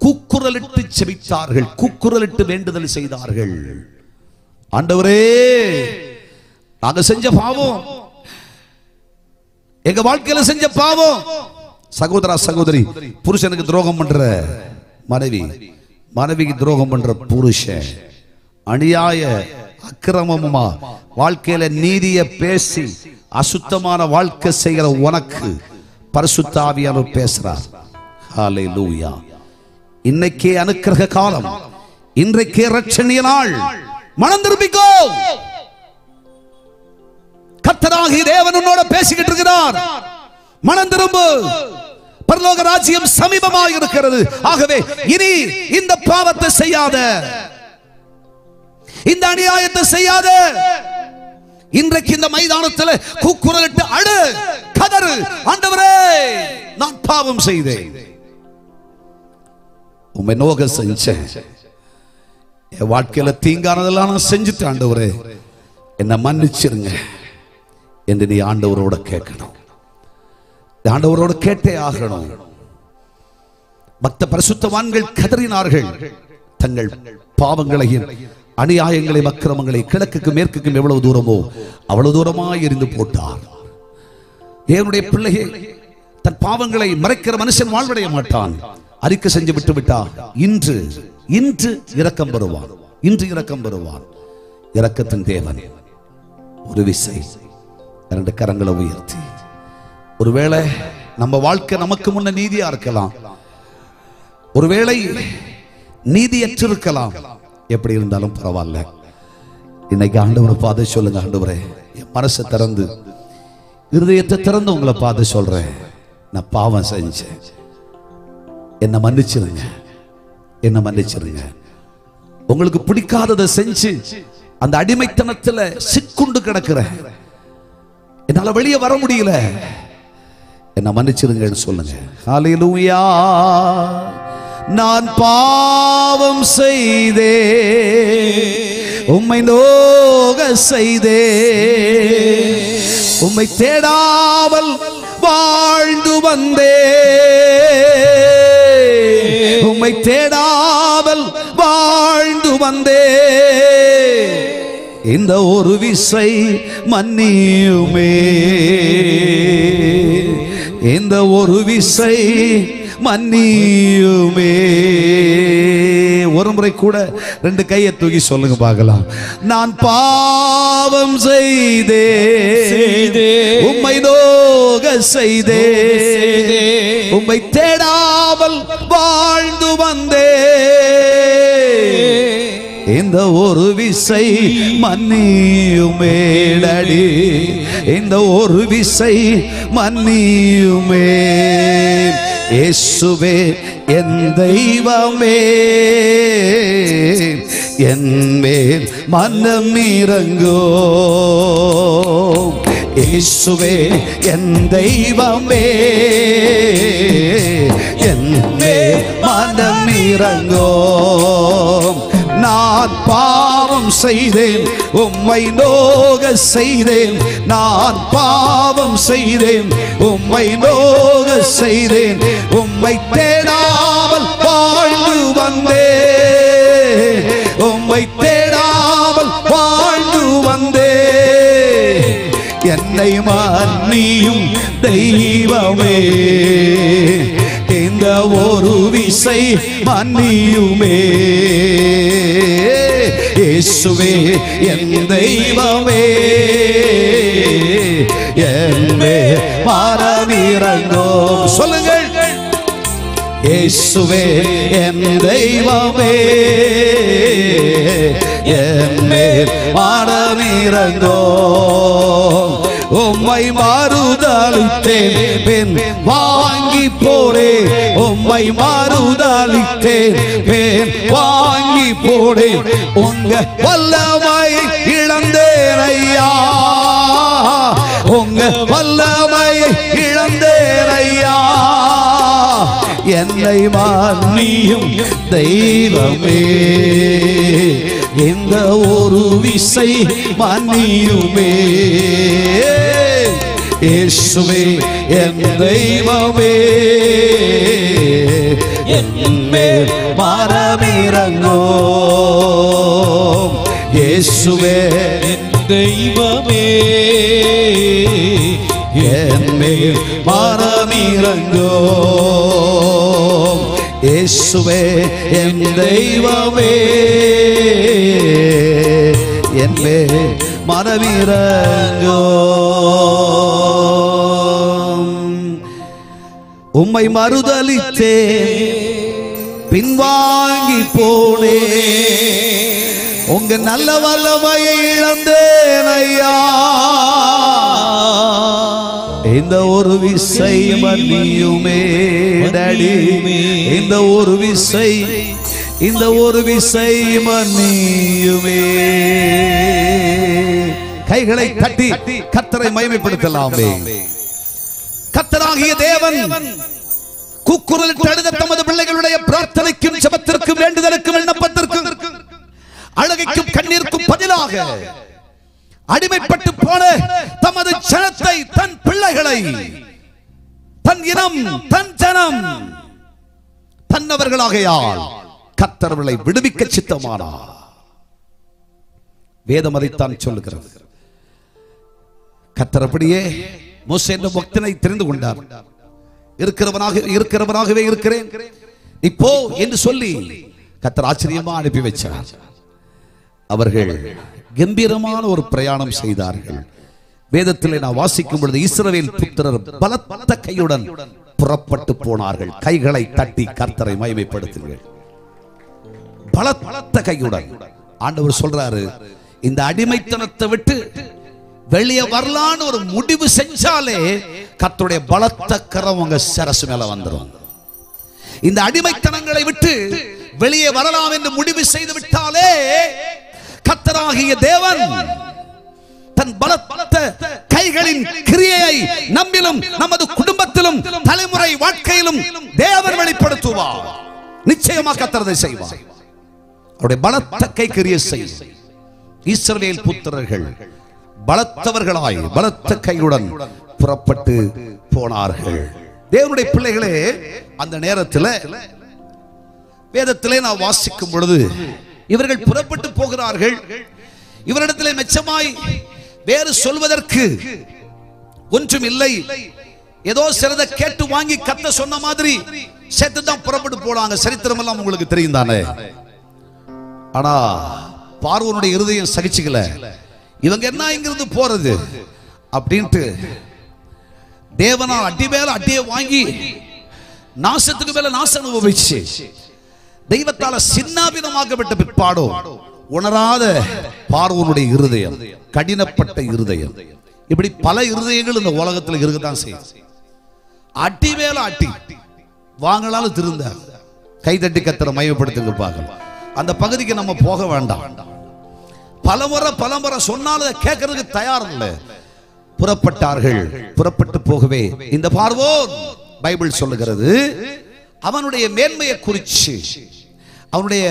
கூக்குரலிட்டு செபித்தார்கள், கூக்குரலிட்டு வேண்டுதல் செய்தார்கள். ஆண்டவரே, நாங்க செஞ்ச பாவம், எங்க வாழ்க்கையில செஞ்ச பாவம். சகோதரா, சகோதரி, புருஷனுக்கு துரோகம் பண்ற மனைவி, மனைவிக்கு துரோகம் பண்ற புருஷன், அநியாய அக்கிரமமா வாழ்க்கையில நீதிய பேசி அசுத்தமான வாழ்க்கை செய்கிற உனக்கு பரிசுத்த ஆவியானவர் பேசுறார். ஹல்லேலூயா. இன்னைக்கே அனுக்கிரக காலம், இன்றைக்கே இரட்சணிய நாள். மனம் திரும்பிக்கோ. கர்த்தராகிய தேவன் உன்னோட பேசிக்கிட்டு இருக்கிறார். மனம் திரும்பு, பரலோக ராஜ்யம் சமீபமாக இருக்கிறது. ஆகவே இனி இந்த பாவத்தை செய்யாத, இந்த அநியாயத்தை செய்யாத. இன்றைக்கு இந்த மைதானத்தில் கூக்குரலிட்டு அழு, கதறு, ஆண்டவரே நான் பாவம் செய்தேன், உம்மை நோக செஞ்சேன், என் வாழ்க்கையில தீங்கானதெல்லாம் நான் செஞ்சுட்டேன், ஆண்டவரே என்ன மன்னிச்சிருங்க என்று நீ ஆண்டவரோட கேட்கணும். ஆண்டவரோட கேட்டே ஆகணும். பக்த பரிசுத்தவான்கள் கதறினார்கள். தங்கள் பாவங்களையும் அநியாயங்களையும் அக்கிரமங்களை கிழக்குக்கும் மேற்குக்கும் எவ்வளவு தூரமோ அவ்வளவு தூரமாய் எரிந்து போட்டார். தேவனுடைய பிள்ளையே, தன் பாவங்களை மறைக்கிற மனுஷன் வாழ்வடைய மாட்டான். அறிக்கை செஞ்சு விட்டு விட்டார். இன்று இன்று இரக்கம் பெறுவான். இன்று இரக்கம் பெறுவான். இரக்கத்தின் தேவன் ஒரு விசை இரண்டு கரங்களை உயர்த்தி, ஒருவேளை நம்ம வாழ்க்கை நமக்கு முன்ன நீதியா இருக்கலாம், ஒருவேளை நீதியற்றிருக்கலாம். எப்படி இருந்தாலும் பரவாயில்ல. இன்னைக்கு ஆண்டவரை பார்த்து சொல்லுங்க, ஆண்டவரே என் மனசை திறந்து, இருதயத்தை திறந்து உங்களை பார்த்து சொல்றேன், நான் பாவம் செஞ்சேன், என்ன மன்னிச்சிருங்க, என்ன மன்னிச்சிருங்க. உங்களுக்கு பிடிக்காததை செஞ்சு அந்த அடிமைத்தனத்துல சிக்குண்டு கிடக்கிறேன், என்னால வெளியே வர முடியல, என்ன மன்னிச்சிருங்கன்னு சொல்லுங்க. ஹல்லேலூயா. நான் பாவம் செய்தே, உம்மை நோக செய்தே, உம்மை தேடாமல் வாழ்ந்து வந்தே, உம்மை தேடாமல் வாழ்ந்து வந்தே, இந்த ஒரு விசை மன்னியுமே, இந்த ஒரு விசை மன்னியுமே. ஒரு முறை கூட ரெண்டு கையை தூக்கி சொல்லுங்க பார்க்கலாம். நான் பாவம் செய்தே, உம்மை நோக செய்தே, உம்மை தேடாமல் வாழ்ந்து வந்தே, இந்த ஒரு விசை மன்னியுமே டாடி, இந்த ஒரு விசை மன்னியுமே. இயேசுவே என் தெய்வமே, என் மேல் மனம் இறங்கோ. இயேசுவே என் தெய்வமே, என் மேல் மனம் இறங்கோ. நான் பாவம் செய்தேன், உம்மை நோக செய்தேன், நான் பாவம் செய்தேன், உம்மை நோக செய்தேன், உம்மை தேடாமல் வாழ்ந்து வந்தேன், உம்மை தேடாமல் வாழ்ந்து வந்தேன், என்னை மன்னியும் தெய்வமே, இந்த ஒரு விசை மன்னியுமே. இயேசுவே என் தெய்வமே, என் மேல் மனம் இறங்கும். சொல்லுங்கள். இயேசுவே என் தெய்வமே, என் மேல் மனம் இறங்கும். உம்மை மறுதலித்தேன், பின் வாங்கி போறேன், உம்மை மறுதலித்தேன், பின் வாங்கி போறேன், உங்க வல்லமை இழந்தேன் ஐயா, உங்க வல்லமை இழந்தேன் ஐயா, என்னை மன்னியும் தெய்வமே, இந்த ஒரு விசை மன்னியுமே. இயேசுவே என் தெய்வமே, என் மேல் மனம் இறங்கும். இயேசுவே என் தெய்வமே, என் மேல் மனம் இறங்கும். இயேசுவே என் தெய்வமே, என் மேல் மனம் இறங்கும். உம்மை மறுதலித்தேன், பின்வாங்கி போனேன், உங்க நல்ல வல்லமையை இழந்தேன் ஐயா, இந்த ஒரு விசை மன்னியுமே டாடி, இந்த ஒரு விசை, இந்த ஒரு விசை மன்னியுமே. கைகளை தட்டி கர்த்தரை மகிமைப்படுத்தலாமே. கர்த்தராகிய தேவன் கூக்குரலிட்டு அழுத தமது பிள்ளைகளுடைய பிரார்த்தனைக்கும் ஜெபத்திற்கும் வேண்டுதலுக்கும் விண்ணப்பத்திற்கும் அழுகைக்கும் கண்ணீருக்கும் பதிலாக அடிமைப்பட்டு போன தமது ஜனத்தை, தன் பிள்ளைகளை, தன் இனம், தன் ஜனம் தன்னவர்களாகையால் கர்த்தர்களை விடுவிக்க சித்தமானார். வேதம் அதைத்தான் சொல்லுகிறது. கர்த்தர் அப்படியே மோசே என்ற பக்தனை தெரிந்து கொண்டார். இருக்கிறவனாகவே இருக்கிறேன் இப்போ என்று சொல்லி கர்த்தர் ஆச்சரியமா அனுப்பி வச்சார். அவர்கள் கம்பீரமான ஒரு பிரயாணம் செய்தார்கள். வேதத்திலே நான் வாசிக்கும் பொழுது இஸ்ரவேல் புத்திரர் பலத்த கையுடன் புறப்பட்டு போனார்கள். கைகளை தட்டி கர்த்தரை மகிமைப்படுத்துங்கள். பலத்த கையுடன் ஆண்டவர் சொல்றாரு, இந்த அடிமைத்தனத்தை விட்டு வெளியே வரலான்னு ஒரு முடிவு செஞ்சாலே கர்த்தருடைய பலத்த கரம் உங்க சரசு மேல வந்துடும். இந்த அடிமைத்தனங்களை விட்டு வெளியே வரலாம் என்று முடிவு செய்து விட்டாலே கர்த்தராகிய தேவன் தன் பலத்த கைகளின் கிரியையை நம்மிலும் நமது குடும்பத்திலும் தலைமுறை வாழ்க்கையிலும் தேவன் வெளிப்படுத்துவார். நிச்சயமாக கர்த்தர் அதை செய்வார். அவருடைய பலத்த கை கிரியை செய்யும். இஸ்ரவேல் புத்திரர்கள் பலத்தவர்களாய் பலத்த கையுடன் புறப்பட்டு போனார்கள். தேவனுடைய பிள்ளைகளே, அந்த நேரத்தில் வேதத்திலே நான் வாசிக்கும் பொழுது இவர்கள் புறப்பட்டு போகிறார்கள். இவரிடத்திலே மெச்சமாய் வேறு சொல்வதற்கு ஒன்றும் இல்லை. ஏதோ சிலதை கேட்டு வாங்கி கத்த சொன்ன மாதிரி சேர்த்து தான் புறப்பட்டு போனாங்க. சரித்திரம் எல்லாம் உங்களுக்கு தெரியும் தானே. ஆனா பார்வோனுடைய இருதயம் சகிச்சுக்கல. இவங்க என்ன இங்கிருந்து போறது அப்படின்ட்டு தேவனால் அடி மேல அடியை வாங்கி நாசத்துக்கு மேல நாசம் அனுபவிச்சு தெய்வத்தால சின்னாபினமாக்கப்பட்ட பிற்பாடோ உணராத பார்வோனுடைய இருதயம், கடினப்பட்ட இருதயம், இப்படி பல இருதயங்கள் இந்த உலகத்தில் இருக்கத்தான் செய்யும். அடி மேல அடி வாங்கலாலும் திருந்த கைதட்டி கர்த்தரை மகிமைப்படுத்துங்க பார்க்கலாம். அந்த பகுதிக்கு நம்ம போக வேண்டாம். பலமுறை சொன்னாலும் கேட்கறதுக்கு தயார் இல்லை. புறப்பட்டார்கள். புறப்பட்டு போகவே இந்த பார்வோன் பைபிள் சொல்லுகிறது அவனுடைய மேன்மையை குறித்து, அவனுடைய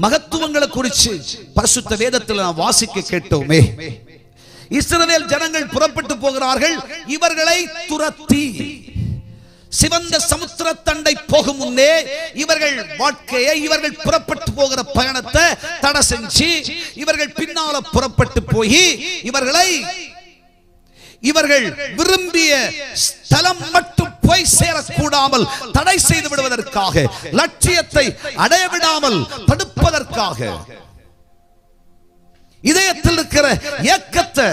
மகத்துவங்களை குறித்து பரிசுத்த வேதத்தில் நாம் வாசிக்க கேட்டோமே. இஸ்ரவேல் ஜனங்கள் புறப்பட்டு போகிறார்கள். இவர்களை துரத்தி சிவந்த சமுத்திர தண்டை போகும் முன்னே இவர்கள் வாழ்க்கையை, இவர்கள் புறப்பட்டு போகிற பயணத்தை தடை செஞ்சு இவர்கள் பின்னால புறப்பட்டு போய் இவர்கள் விரும்பிய ஸ்தலம் மட்டும் போய் சேரக்கூடாமல் தடை செய்து விடுவதற்காக, லட்சியத்தை அடைய விடாமல் தடுப்பதற்காக, இதயத்தில் இருக்கிற ஏக்கத்தை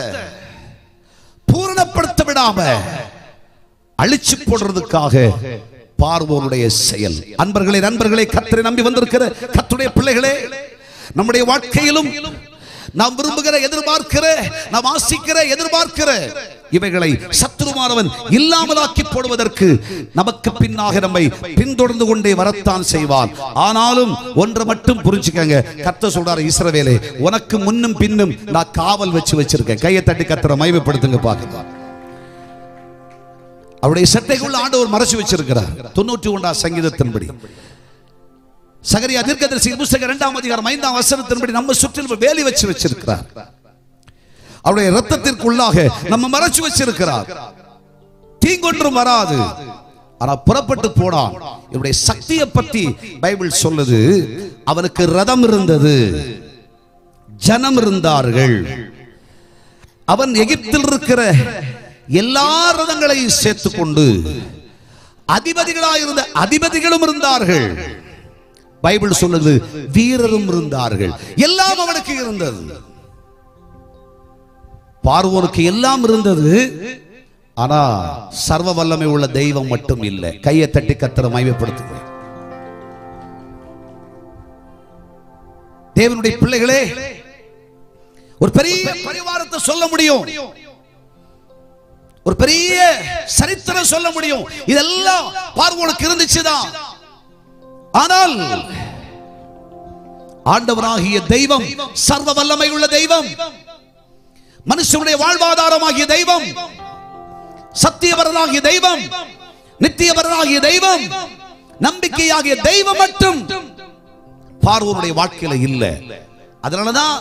பூரணப்படுத்த விடாம அழிச்சு போடுறதுக்காக பார்வோனுடைய செயல். அன்பர்களே, நண்பர்களே, கர்த்தரை நம்பி வந்திருக்கிற கர்த்தருடைய பிள்ளைகளே, நம்முடைய வாழ்க்கையிலும் நாம் விரும்புகிற, எதிர்பார்க்கிற, நாம் ஆசிக்கிற, எதிர்பார்க்கிற இவைகளை சத்துருமானவன் இல்லாமலாக்கி போடுவதற்கு நமக்கு பின்னாக நம்மை பின்தொடர்ந்து கொண்டே வரத்தான் செய்வான். ஆனாலும் ஒன்றை மட்டும் புரிஞ்சுக்கங்க. கர்த்தர் சொல்றாரு, இஸ்ரவேலே, உனக்கு முன்னும் பின்னும் நான் காவல் வச்சிருக்கேன். கையை தட்டி கர்த்தரை மகிமைப்படுத்துங்க பார்க்கலாம். அவருடைய சட்டைக்குள்ள ஆண்டவர் மறைச்சு வச்சிருக்கிறார். 91ஆம் சங்கீதத்தின்படி, சகரியா தீர்க்கதரிசியின் புத்தகம் 2ஆம் அதிகாரம் 5ஆம் வசனத்தின்படி நம்ம சுற்றிலும் வேலி வச்சிருக்கிறார். அவருடைய இரத்தத்திற்குள்ளாக நம்ம மறைச்சு வச்சிருக்கிறார். தீங்கொன்றும் வராது. ஆனா புறப்பட்டு போனான். இவருடைய சக்தியை பத்தி பைபிள் சொல்லுது. அவனுக்கு ரதம் இருந்தது, ஜனம் இருந்தார்கள். அவன் எகிப்தில் இருக்கிற எல்லா ரதங்களையும் சேர்த்துக் கொண்டு அதிபதிகளாயிருந்த அதிபதிகளும் இருந்தார்கள். பைபிள் சொல்லுது வீரரும் இருந்தார்கள். எல்லாம் அவனுக்கு இருந்தது. பார்வோனுக்கு எல்லாம் இருந்தது. ஆனா சர்வ வல்லமை உள்ள தெய்வம் மட்டும் இல்லை. கையை தட்டி கர்த்தரை மகிமைப்படுத்துங்க. தேவனுடைய பிள்ளைகளே, ஒரு பெரிய பரிவாரத்தை சொல்ல முடியும். ஒரு பெரிய சரித்திரம் சொல்ல முடியும். இதெல்லாம் பார்வோனுக்கு இருந்துச்சுதான். ஆனால் ஆண்டவராகிய தெய்வம், சர்வ வல்லமை உள்ள தெய்வம், மனுஷனுடைய வாழ்வாதாரமாகிய தெய்வம், சத்தியவரனாகிய தெய்வம், நித்தியவரனாகிய தெய்வம், நம்பிக்கையாகிய தெய்வம் மட்டும் பார்வோனுடைய வாழ்க்கையில இல்ல. அதனாலதான்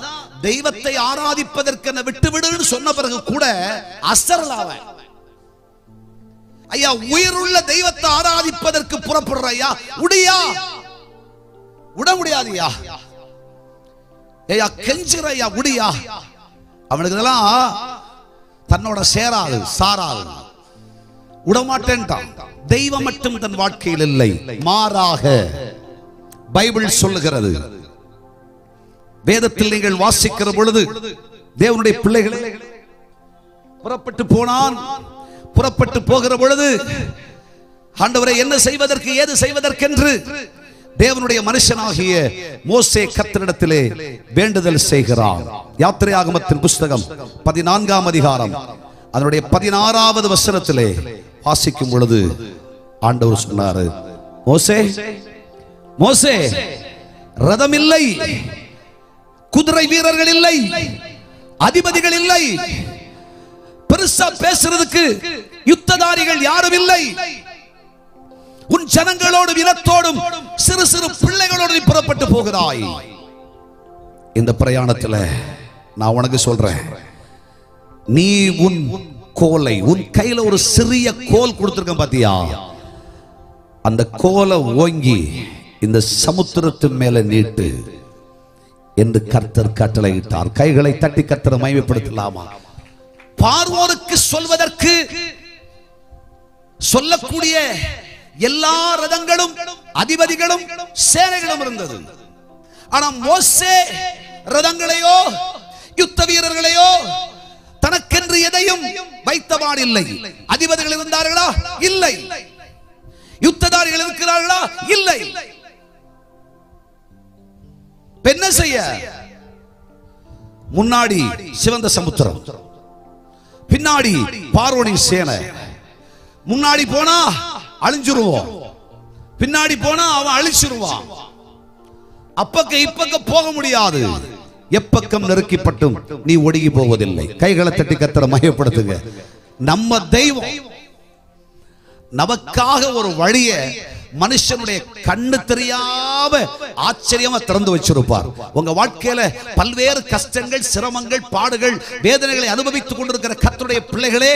தெய்வத்தை ஆராதிப்பதற்கு விட்டுவிடுன்னு சொன்ன பிறகு கூட அசரலாவ ஐயா, உயிருள்ள தெய்வத்தை ஆராதிப்பதற்கு புறப்படுற ஐயா, விட முடியாதுயா ஐயா, கெஞ்சுற ஐயா, உடியா. அவனுக்கு இதெல்லாம் தன்னோட சேராது, சாராது, விடமாட்டேன்ட்டான். தெய்வம் மட்டும் தன் வாழ்க்கையில் இல்லை, மாறாக பைபிள் சொல்லுகிறது. வேதத்தில் நீங்கள் வாசிக்கிற பொழுது தேவனுடைய பிள்ளைகளை புறப்பட்டு போனான். புறப்பட்டு போகிற பொழுது ஆண்டவரை என்ன செய்வதற்கு, ஏது செய்வதற்கென்று தேவனுடைய மனுஷனாகிய மோசே கர்த்தரிடத்திலே வேண்டுதல் செய்கிறான். யாத்திரையாகமத்தின் புஸ்தகம் 14ஆம் அதிகாரம் அதனுடைய 16வது வசனத்திலே வாசிக்கும் பொழுது ஆண்டவர் சொன்னாரு, மோசே மோசே, ரதம் இல்லை, குதிரை வீரர்கள் இல்லை, அதிபதிகள் இல்லை, பெருசா பேசுறதுக்கு யுத்ததாரிகள் யாரும் இல்லை. உன் ஜனங்களோடும் இனத்தோடும் சிறு சிறு பிள்ளைகளோடு நீ புறப்பட்டு போகிறாய். இந்த பிரயாணத்தில் நான் உனக்கு சொல்றேன், நீ உன் கோலை, உன் கையில ஒரு சிறிய கோல் கொடுத்திருக்க பாத்தியா, அந்த கோலை ஓங்கி இந்த சமுத்திரத்தின் மேல நீட்டு என்று கர்த்தர் கட்டளையிட்டார். கைகளை தட்டி கர்த்தரை மகிமைப்படுத்தலாமா? பார்வோனுக்கு சொல்வதற்கு சொல்லக்கூடிய எல்லா ரதங்களும் அதிபதிகளும் சேனைகளும் இருந்தது. ஆனா மோசே ரதங்களையோ யுத்த வீரர்களையோ தனக்கென்று எதையும் வைத்தவாறு இல்லை. அதிபதிகள் இருந்தார்களா? இல்லை. யுத்ததாரிகள் இருக்கிறார்களா? இல்லை. என்ன செய்ய? முன்னாடி சிவந்த சமுத்திரம், பின்னாடி பார்வோனின் சேனை. முன்னாடி போனா அழிஞ்சிருவோம், பின்னாடி போனா அவன் அழிச்சிருவான். அப்பக்க இப்பக்க போக முடியாது. எப்பக்கம் நெருக்கிப்பட்டும் நீ ஒடுங்கி போவதில்லை. கைகளை தட்டி கர்த்தரை மகிமைப்படுத்துங்க. நம்ம தெய்வம் நமக்காக ஒரு வழிய மனுஷனுடைய கண்ணு தெரியாம ஆச்சரியமா திறந்து வச்சிருப்பார். உங்க வாழ்க்கையில பல்வேறு கஷ்டங்கள், சிரமங்கள், பாடுகள், வேதனைகளை அனுபவித்துக் கொண்டிருக்கிற கர்த்தருடைய பிள்ளைகளே,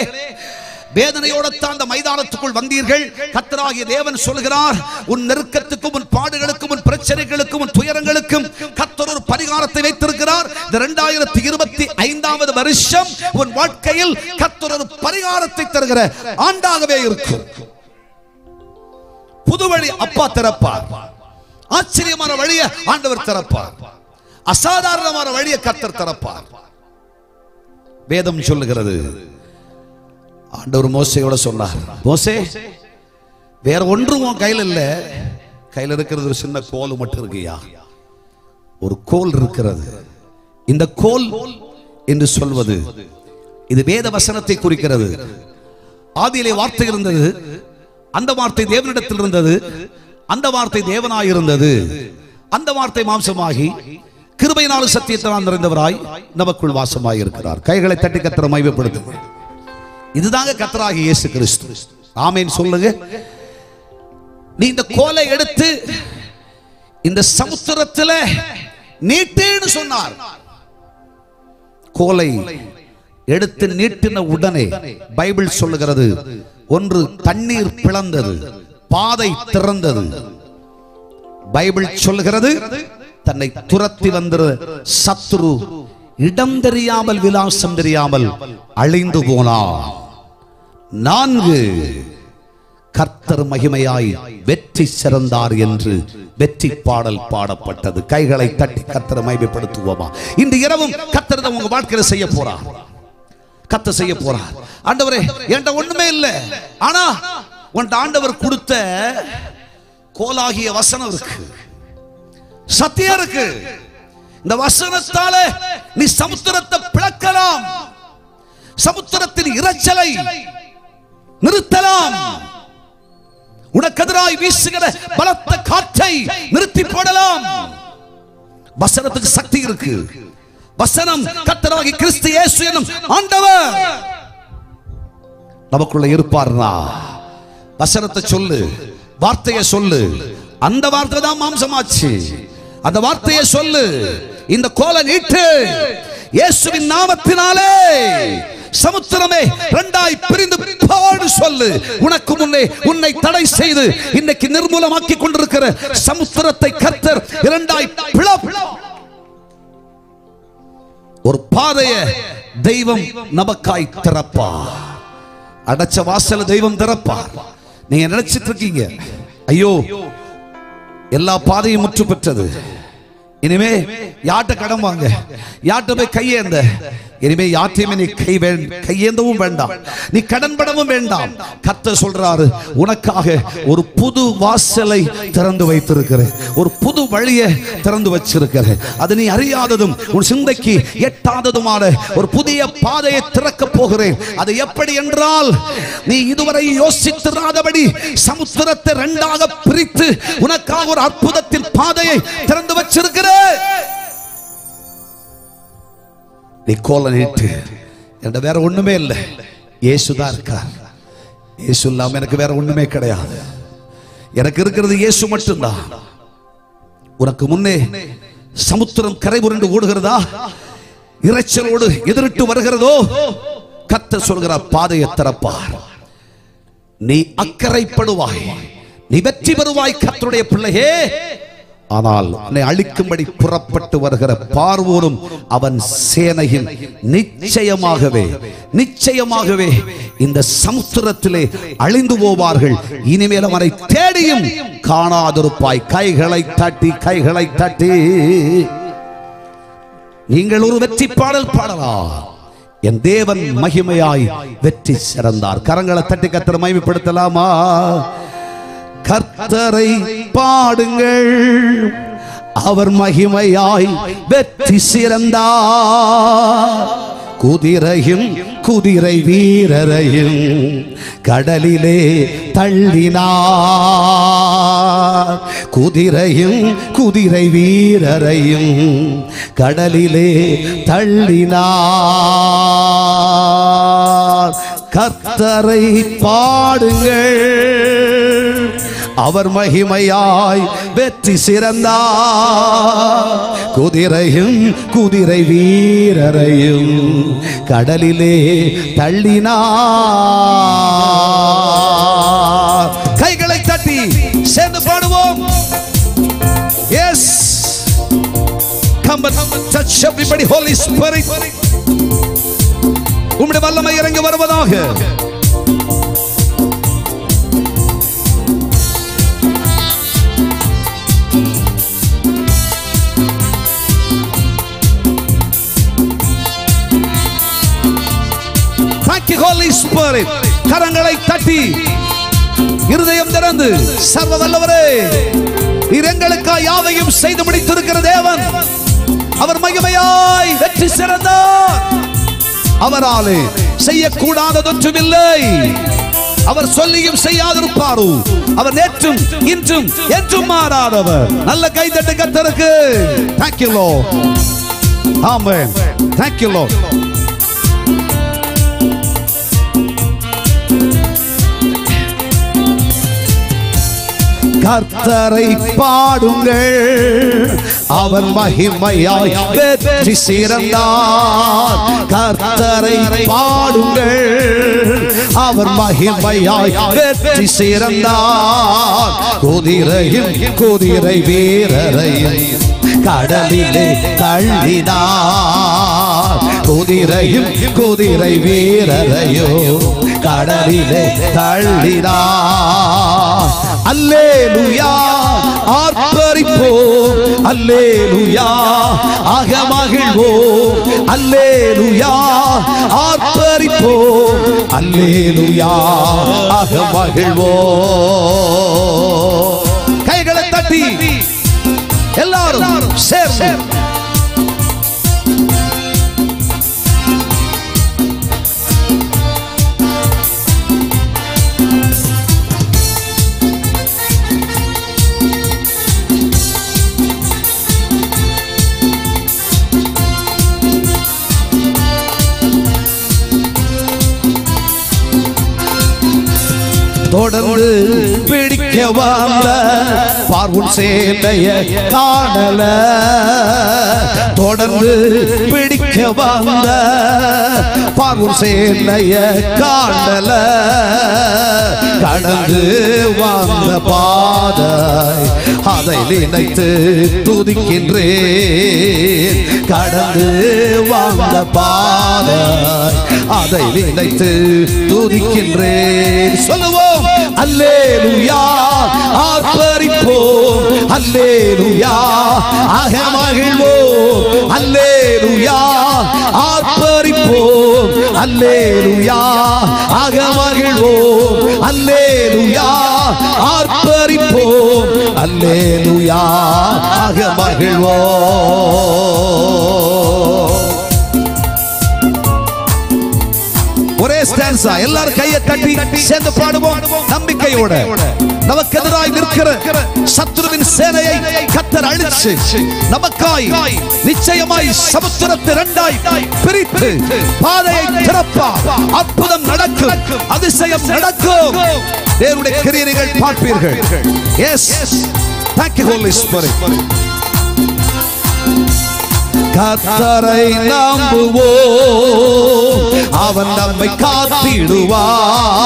வேதனையோட தான் அந்த மைதானத்துக்குள் வந்தீர்கள். கர்த்தராகிய தேவன் சொல்கிறார், உன் நெருக்கத்துக்கும், உன் பாடுகளுக்கும், உன் பிரச்சனைகளுக்கும், உன் துயரங்களுக்கும் கர்த்தர் ஒரு பரிகாரத்தை வைத்திருக்கிறார். இந்த 2025வது வருஷம் உன் வாழ்க்கையில் கர்த்தர் ஒரு பரிகாரத்தை தருகிற ஆண்டாகவே இருக்கும். புது வழி அப்பா திறப்பார். ஆச்சரியமான வழியை ஆண்டவர் திறப்பார். அசாதாரணமான வழியை கர்த்தர் திறப்பார். வேதம் சொல்லுகிறது, ஆண்டவர் மோசேயோட சொன்னார், மோசே, வேற ஒன்றும் உன் கையில் இல்ல, கையில் இருக்கிறது ஒரு சின்ன கோல் மட்டும் இருக்குயா. ஒரு கோல் இருக்கிறது. இந்த கோல் என்று சொல்வது இது வேத வசனத்தை குறிக்கிறது. ஆதியிலே வார்த்தை இருந்தது, அந்த வார்த்தை தேவனிடத்தில் இருந்தது, அந்த வார்த்தை தேவனாய் இருந்தது, அந்த வார்த்தை மாம்சமாகி கிருபையினாலும் சத்தியத்தினால் நிறைந்தவராய் நமக்குள் வாசமாய் இருக்கிறார். கைகளை தட்டி கர்த்தரை மகிமைப்படுத்துங்க. இதுதாங்க கர்த்தராகிய இயேசு கிறிஸ்து. ஆமென் சொல்லுங்க. நீ இந்த கோலை எடுத்து இந்த சமுத்திரத்தில் நீட்டேன்னு சொன்னார். கோலை எடுத்து நீட்டின உடனே பைபிள் சொல்லுகிறது, ஒன்று தண்ணீர் பிளந்தது, பாதை திறந்தது. பைபிள் சொல்லுகிறது, தன்னை துரத்தி வந்த சத்துரு இடம் தெரியாமல், விலாசம் தெரியாமல் அழிந்து போனார். 4 கர்த்தர் மகிமையாய் வெற்றி சிறந்தார் என்று வெற்றி பாடல் பாடப்பட்டது. கைகளை தட்டி கர்த்தரை மகிமைப்படுத்துவோமா? இந்த இரவும் கர்த்தர் உங்க வாழ்க்கையில செய்ய போறார். கர்த்தர் செய்ய போறார். ஆண்டவரே, என்கிட்ட ஒண்ணுமே இல்லை, ஆனா உன்கிட்ட ஆண்டவர் கொடுத்த கோலாகிய வசனம் இருக்கு, சத்தியம் இருக்கு. இந்த வசனத்தால நீ சமுத்திரத்தை பிளக்கலாம். சமுத்திரத்தின் இரைச்சலை நிறுத்தலாம். உனக்கு எதிராய் வீசுகிற பலத்த காற்றை நிறுத்தி போடலாம். வசனத்துக்கு சக்தி இருக்கு. வசனம் கர்த்தராகிய கிறிஸ்து இயேசு என்னும் ஆண்டவர் நமக்குள்ள இருப்பார்னா வசனத்தை சொல்லு, வார்த்தையை சொல்லு. அந்த வார்த்தை தான் மாம்சமாச்சு. அந்த வார்த்தையை சொல்லு. இந்த கோலை நீட்டு. இயேசுவின் நாமத்தினாலே சமுத்திரமே இரண்டாய் பிரிந்து போடு சொல்லு. உனக்கு முன்னே உன்னை தடை செய்து இன்னைக்கு நிர்மூலமாக்கி கொண்டிருக்கிற சமுத்திரத்தை கர்த்தர் இரண்டாய் பிளப்பார். ஒரு பாதையை தெய்வம் நமக்காய் திறப்பார். அடைச்ச வாசல தெய்வம் திறப்பார். நீங்க நினைச்சிட்டு இருக்கீங்க, ஐயோ எல்லா பாதையும் முற்று பெற்றது, இனிமே யார்ட்ட கடன் வாங்க, யார்ட்ட போய் கையேந்த, இனிமே யார்ட்டையுமே நீ கையேந்தவும் வேண்டாம், நீ கடன் படவும் வேண்டாம். கர்த்தர் சொல்றாரு, உனக்காக ஒரு புது வாசலை திறந்து வைத்திருக்கிறேன், ஒரு புது வழியை திறந்து வச்சிருக்கிறேன். அது நீ அறியாததும் உன் சிந்தைக்கு எட்டாததுமான ஒரு புதிய பாதையை திறக்க போகிறேன். அது எப்படி என்றால், நீ இதுவரை யோசித்திராதபடி சமுத்திரத்தை இரண்டாக பிரித்து உனக்காக ஒரு அற்புதத்தின் பாதையை திறந்து வச்சிருக்கிறேன். நீ கோலை நீட்டு. என்கிட்ட வேற ஒண்ணுமே இல்லை, இயேசுதான் இருக்கார். இயேசு இல்லாம எனக்கு வேற ஒண்ணுமே கிடையாது. எனக்கு இருக்கிறது இயேசு மட்டும்தான். உனக்கு முன்னே சமுத்திரம் கரை புரண்டு ஓடுகிறதா, இரைச்சலோடு எதிரிட்டு வருகிறதோ, கர்த்தர் சொல்கிறார், பாதையை திறப்பார். நீ அக்கறைப்படுவாய், நீ வெற்றி பெறுவாய் கர்த்தருடைய பிள்ளையே. ஆனால் உன்னை அழிக்கும்படி புறப்பட்டு வருகிற பார்வோனும் அவன் சேனையும் நிச்சயமாகவே இந்த சமுத்திரத்திலே அழிந்து போவார்கள். இனிமேல் அவனை தேடியும் காணாதிருப்பாய். கைகளை தட்டி நீங்கள் ஒரு வெற்றி பாடல் பாடலாம். என் தேவன் மகிமையாய் வெற்றி சிறந்தார். கரங்களை தட்டி கர்த்தரை மகிமைப்படுத்தலாமா? கர்த்தரை பாடுங்கள், அவர் மகிமையாய் வெற்றி சிறந்தார். குதிரையும் குதிரை வீரரையும் கடலிலே தள்ளினார். குதிரையும் குதிரை வீரரையும் கடலிலே தள்ளினார். கர்த்தரை பாடுங்கள், அவர் மகிமையாய் வெற்றி சிறந்தார். குதிரையும் குதிரை வீரரையும் கடலிலே தள்ளினார். கைகளை தட்டி சேர்ந்து பாடுவோம். Yes, come and touch everybody. Holy Spirit, உம்முடைய வல்லமை இறங்கி வருவதாக. Holy Spirit, கரங்களை தட்டி இருதயம் திறந்து, சர்வ வல்லவரே, நீர் எங்களுக்காய் யாவையும் செய்து முடித்திருக்கிற தேவன், அவர் மகிமையாய் வெற்றி சிறந்தார். அவராலே செய்யக்கூடாததொன்றுமில்லை. அவர் சொல்லியும் செய்யாதிருப்பாரோ. அவர் நேற்றும் இன்றும் என்றும் மாறாதவர். நல்ல கைதட்டு கர்த்தருக்கு. Thank you Lord. Amen. Thank you Lord. கர்த்தரை பாடுங்கள், அவர் மகிமையாய் வெற்றி சிறந்தார். கர்த்தரை பாடுங்கள், அவர் மகிமையாய் வெற்றி சிறந்தார். குதிரையும் குதிரை வீரரையும் கடலிலே தள்ளினார். குதிரையும் குதிரை வீரரையும் கடலிலே தள்ளினார். அல்லேலூயா, ஆர்ப்பரிப்போம். அல்லேலூயா, அகமகிழ்வோம். அல்லேலூயா, ஆர்ப்பரிப்போம். அல்லேலூயா, அகமகிழ்வோம். கைகளை தட்டி எல்லாரும் சேர்ந்து தொடர்ந்து பிடிக்க வந்த பார்வுன் சேனைய காணல. தொடர்ந்து பிடிக்க வந்த பார்வுன் சேனைய காணல. கடந்து வந்த பாதை அதை நினைத்து துதிக்கின்றேன். கடந்து வந்த பாதை அதை நினைத்து துதிக்கின்றேன். சொல்லுவோம் அல்லேலூயா, ஆர்ப்பரிப்போம் அல்லேலூயா, அகமகிழ்வோம் அல்லேலூயா, ஆர்ப்பரிப்போம் அல்லேலூயா, அகமகிழ்வோம் அல்லேலூயா, ஆர்ப்பரிப்போம் அல்லேலூயா, அகமகிழ்வோம். ஒரே ஸ்டான்ஸா எல்லாரும் கையை தட்டி சேர்ந்து பாடுவோம் நம்பிக்கையோட. நமக்கு எதிராய் நிற்கிற சத்துருவின் சேனையை கர்த்தர் அழிச்சு நமக்காய் நிச்சயமாய் சமுத்திரத்தை இரண்டாய் பிரித்து பாதையை திறப்பார். அற்புதம் நடக்கும், அதிசயம் நடக்கும். தேவனுடைய கிரியைகள் பார்ப்பீர்கள். Yes, thank you Holy Spirit. கர்த்தரை நம்புவோம், அவன் நம்மை காத்திடுவார்.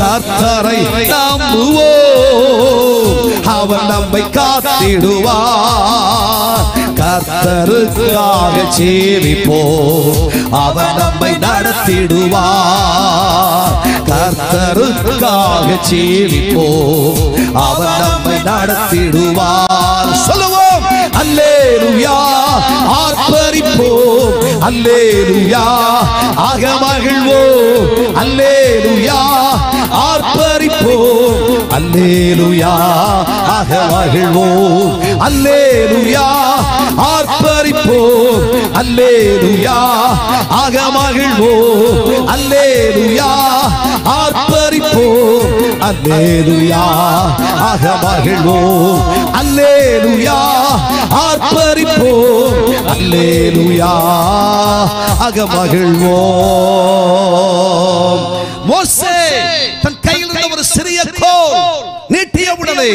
கர்த்தரை நம்புவோம், அவன் நம்மை காத்திடுவார். கர்த்தருக்காக ஜீவிப்போம், அவன் நம்மை நடத்திடுவார். கர்த்தருக்காக ஜீவிப்போம், அவன் நம்மை நடத்திடுவார். சொல்லுவோம் அல்லேலூயா, ஆர்ப்பரிப்போம் அல்லேலூயா, அகமகிழ்வோம் அல்லேலூயா, ஆர்ப்பரிப்போம் அல்லேலூயா, அகமகிழ்வோம் அல்லேலூயா, ஆர்ப்பரிப்போம் அல்லேலூயா, அகமகிழ்வோம் அல்லேலூயா, ஆர்ப்பரிப்போம் அல்லேலூயா, அகமகிழ்வோம் அல்லேலூயா, ஆர்ப்பரிப்போம் அல்லேலூயா, அகமகிழ்வோம். மோசே தன் கையில் இருந்த ஒரு சிறிய கோல் நீட்டிய உடனே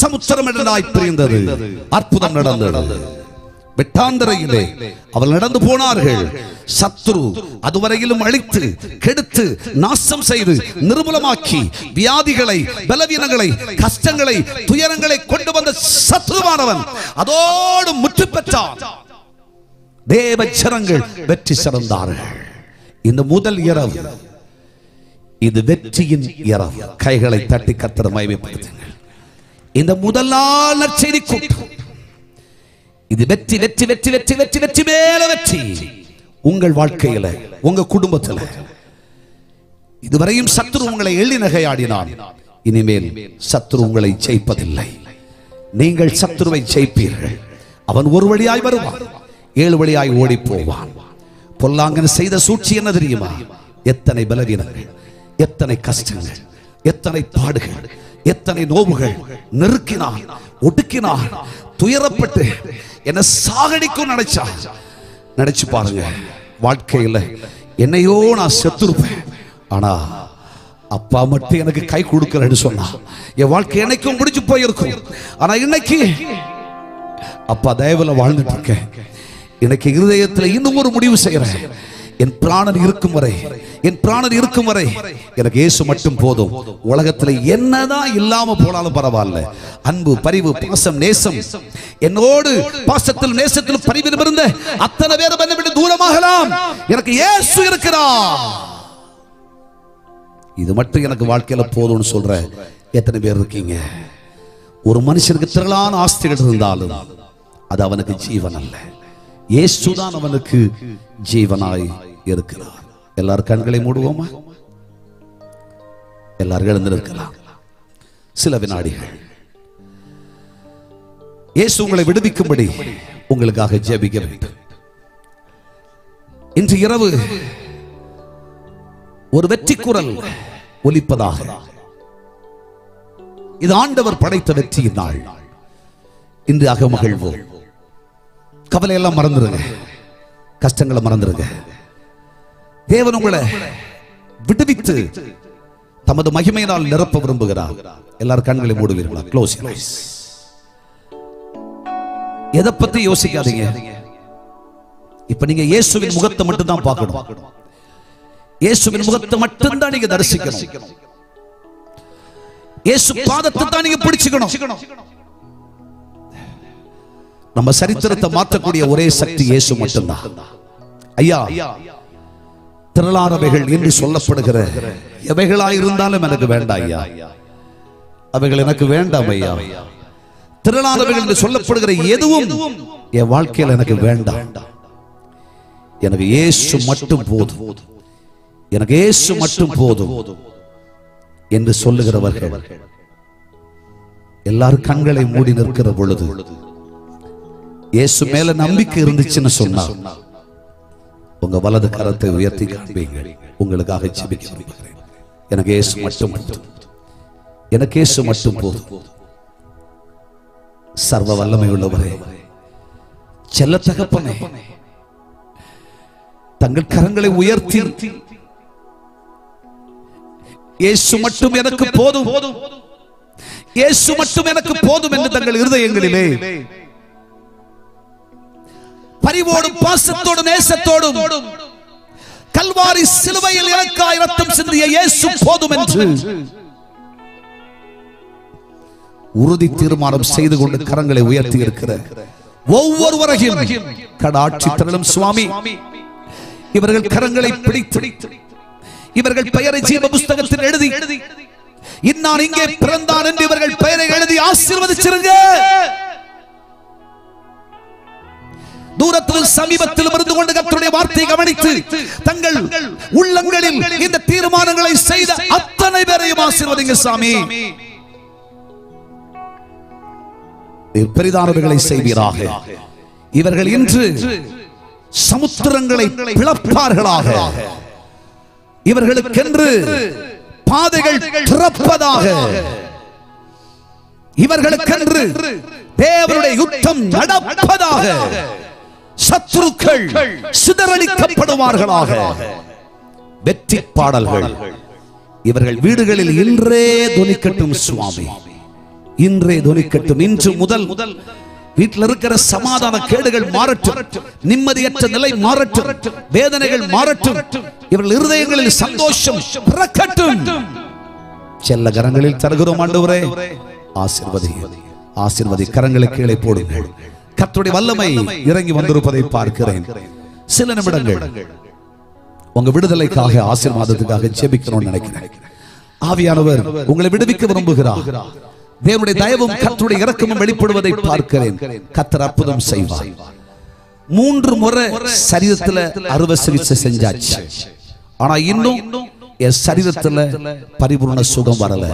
சமுத்திரம் இரண்டாய் பிரிந்தது. அற்புதம் நடந்தது. வெட்டாந்தரையிலே அவள் நடந்து போனார்கள். சத்துரு அதுவரையிலும் அழித்து கெடுத்து நாசம் செய்து நிர்மூலமாக்கி வியாதிகளை, பலவீனங்களை, கஷ்டங்களை, துயரங்களை கொண்டு வந்த சத்துருவானவன் அதோடு முற்று பெற்றான். தேவ ஜனங்கள் வெற்றி சிறந்தார்கள். இந்த முதல் இரவு இது வெற்றியின் இரவு. கைகளை தட்டி கர்த்தரை மகிமைப்படுத்துங்கள். இந்த முதல் நாள் நற்செய்தி கூட்டம் இது வெற்றி வெற்றி வெற்றி வெற்றி வெற்றி வெற்றி மேல வெற்றி. உங்கள் வாழ்க்கையில, உங்க குடும்பத்தில் இதுவரையும் சத்துரு உங்களை எள்ளி நகையாடினான். இனிமேல் சத்துரு உங்களை ஜெயிப்பதில்லை. நீங்கள் சத்துருவை ஜெயிப்பீர்கள். அவன் ஒரு வழியாய் வருவான், 7 வழியாய் ஓடி போவான். பொல்லாங்கன் செய்த சூழ்ச்சி என்ன தெரியுமா? எத்தனை பலவீனங்கள், எத்தனை கஷ்டங்கள், எத்தனை பாடுகள், எத்தனை நோவுகள் நெருக்கினான், ஒடுக்கினான், துயரப்பட்டு என்ன சாகடிக்கும் நினைச்சா. நினைச்சு பாருங்க, வாழ்க்கையில என்னையோ நான் செத்துருப்பேன், ஆனா அப்பா மட்டும் எனக்கு கை கொடுக்கலன்னு சொன்னா என் வாழ்க்கை என்னைக்கும் முடிச்சு போயிருக்கும். ஆனா இன்னைக்கு அப்பா தயவுல வாழ்ந்துட்டு இருக்கேன். இன்னைக்கு இருதயத்தில் இன்னும் ஒரு முடிவு செய்யறேன். என் பிராணன் இருக்கும் வரை, என் பிராணன் இருக்கும் வரை எனக்கு இயேசு மட்டும் போதும். உலகத்தில் என்னதான் இல்லாம போனாலும் பரவாயில்ல. அன்பு, பரிவு, பாசம், நேசம், என்னோடு பாசத்தில் நேசத்தில் பரிவிலும் இருந்த அத்தனை பேரும் என்னை விட்டு தூரமாகலாம். எனக்கு இயேசு இருக்கிறார். இது மட்டும் எனக்கு வாழ்க்கையில போதும்னு சொல்ற எத்தனை பேர் இருக்கீங்க? ஒரு மனுஷனுக்கு திரளான ஆஸ்திகள் இருந்தாலும் அது அவனுக்கு ஜீவன் அல்ல. இயேசுதான் அவனுக்கு ஜீவனாய் இருக்கிறார். எல்லாரும் கண்களை மூடுவோமா? எல்லாரும் எழுந்திருக்கலாம். சில வினாடிகள் இயேசு உங்களை விடுவிக்கும்படி உங்களுக்காக ஜெபிக்க வேண்டும். இன்று இரவு ஒரு வெற்றி குரல் ஒலிப்பதாக. இது ஆண்டவர் படைத்த வெற்றியின் நாள். இன்று அகமகிழ்வோம். கவலையெல்லாம் மறந்துருங்க, கஷ்டங்களை மறந்துருங்க. தேவன் உங்களை விடுவித்து தமது மகிமையினால் நிரப்ப விரும்புகிறார். எல்லாரும் கண்களை மூடுவீர்களா? Close your eyes. எதை பத்தி யோசிக்காதீங்க. இப்ப நீங்க இயேசுவின் முகத்தை மட்டும் தான் பார்க்கணும். இயேசுவின் முகத்தை மட்டும் தான் நீங்க தரிசிக்கணும். இயேசு பாதத்தை தான் நீங்க பிடிச்சுக்கணும். நம்ம சரித்திரத்தை மாற்றக்கூடிய ஒரே சக்தி இயேசு மட்டும்தான். ஐயா, திரளானவைகள் என்று சொல்லப்படுகிற எவைகளாயிருந்தாலும் எனக்கு வேண்டாம் ஐயா, அவைகள் எனக்கு வேண்டாம் ஐயா. திரளானவைகள் என்று சொல்லப்படுகிற எதுவும் என் வாழ்க்கையில் எனக்கு வேண்டாம். எனக்கு இயேசு மட்டும் போதும், எனக்கு இயேசு மட்டும் போதும் என்று சொல்லுகிறவர்கள் எல்லாரும் கண்களை மூடி நிற்கிற பொழுது இயேசு மேல நம்பிக்கை இருந்துச்சுன்னு சொன்னா உங்க வலது கரத்தை உயர்த்தி காண்பீங்கள். உங்களுக்காக ஜெபிக்க விரும்புகிறேன். எனக்கு இயேசு மட்டும் போதும், எனக்கு இயேசு மட்டும் போதும். சர்வ வல்லமை உள்ளவரே, செல்ல தகப்பனே, தங்கள் கரங்களை உயர்த்தி இயேசு மட்டும் எனக்கு போதும், இயேசு மட்டும் எனக்கு போதும் என்று தங்கள் இருதயங்களிலே பரிவோடும் பாசத்தோடும் நேசத்தோடும் கல்வாரி சிலுவையில் எனக்காய் ரத்தம் சிந்திய இயேசு போதும் என்று உறுதி தீர்மானம் செய்து கொண்டு கரங்களை உயர்த்தி இருக்கிற ஒவ்வொருவரையும் கடாட்சி தரலும் சுவாமி. இவர்கள் கரங்களை பிடித்து இவர்கள் பெயரை ஜீவ புஸ்தகத்தில் எழுதி இன்னான் இங்கே பிறந்தான் என்று இவர்கள் பெயரை எழுதி ஆசீர்வதிச்சிருங்க. தூரத்திலும் சமீபத்திலும் இருந்து கொண்டு கர்த்தருடைய வார்த்தையை கவனித்து தங்கள் உள்ளங்களில் இந்த தீர்மானங்களை செய்த அத்தனை பேரையும் ஆசீர்வதிங்க சாமி. பெரிதானவர்களை செய்வீராக. இவர்கள் இன்று சமுத்திரங்களை பிளப்பார்களாக. இவர்களுக்கென்று பாதைகள் திறப்பதாக. இவர்களுக்கென்று தேவனுடைய யுத்தம் நடப்பதாக. சத்துருக்கள் சிதறடிக்கப்படுவார்களாக. வெற்றி பாடல்கள் இவர்கள் வீடுகளில் இன்றே தொனிக்கட்டும் சுவாமி, இன்றே தொனிக்கட்டும். இன்று முதல் வீட்டில் இருக்கிற சமாதான கேடுகள் மாறட்டும், நிம்மதியற்ற நிலை மாறட்டும், வேதனைகள் மாறட்டும். இவர்கள் இருதயங்களில் சந்தோஷம் பிறக்கட்டும். செல்ல கரங்களில் தருகிறோம் ஆண்டவரே. ஆசீர்வதி, ஆசீர்வதி. கரங்களை கீழே போடுங்கள். கர்த்தருடைய வல்லமை இறங்கி வந்திருப்பதை பார்க்கிறேன். சில நிமிடங்கள் உங்க விடுதலைக்காக ஆசீர்வாதத்துக்காக ஜெபிக்கணும்னு நினைக்கிறேன். ஆவியானவர் உங்களை விடுவிக்க விரும்புகிறார். தேவனுடைய தயவும் கர்த்தருடைய இரக்கமும் வெளிப்படுவதை பார்க்கிறேன். கர்த்தர் அற்புதம் செய்வார். 3 முறை சரீரத்துல அறுவை சிகிச்சை செஞ்சாச்சு. ஆனா இன்னும் என் சரீரத்துல பரிபூர்ண சுகம் வரல